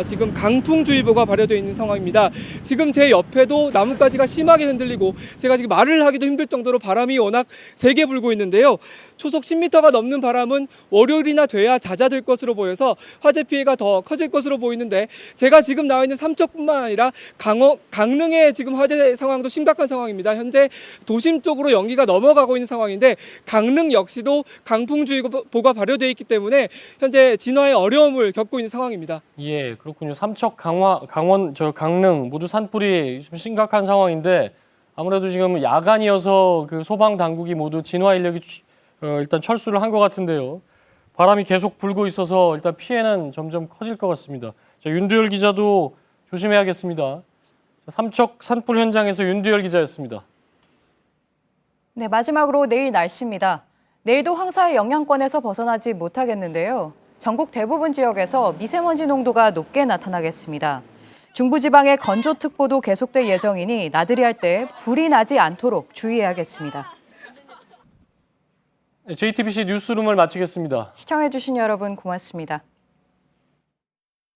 Speaker 7: 지금 강풍주의보가 발효되어 있는 상황입니다. 지금 제 옆에도 나뭇가지가 심하게 흔들리고 제가 지금 말을 하기도 힘들 정도로 바람이 워낙 세게 불고 있는데요. 초속 10m가 넘는 바람은 월요일이나 돼야 잦아들 것으로 보여서 화재 피해가 더 커질 것으로 보이는데 제가 지금 나와 있는 삼척뿐만 아니라 강릉의 지금 화재 상황도 심각한 상황입니다. 현재 도심 쪽으로 연기가 넘어가고 있는 상황인데 강릉 역시도 강풍주의보가 발효되어 있기 때문에 현재 진화에 어려움을 겪고 있는 상황입니다.
Speaker 3: 예, 그렇군요. 삼척, 강릉 모두 산불이 좀 심각한 상황인데 아무래도 지금 야간이어서 그 소방 당국이 모두 진화 인력이 일단 철수를 한 것 같은데요. 바람이 계속 불고 있어서 일단 피해는 점점 커질 것 같습니다. 자, 윤두열 기자도 조심해야겠습니다. 삼척 산불 현장에서 윤두열 기자였습니다.
Speaker 10: 네, 마지막으로 내일 날씨입니다. 내일도 황사의 영향권에서 벗어나지 못하겠는데요. 전국 대부분 지역에서 미세먼지 농도가 높게 나타나겠습니다. 중부지방의 건조특보도 계속될 예정이니 나들이 할 때 불이 나지 않도록 주의해야겠습니다.
Speaker 3: JTBC 뉴스룸을 마치겠습니다.
Speaker 10: 시청해주신 여러분 고맙습니다.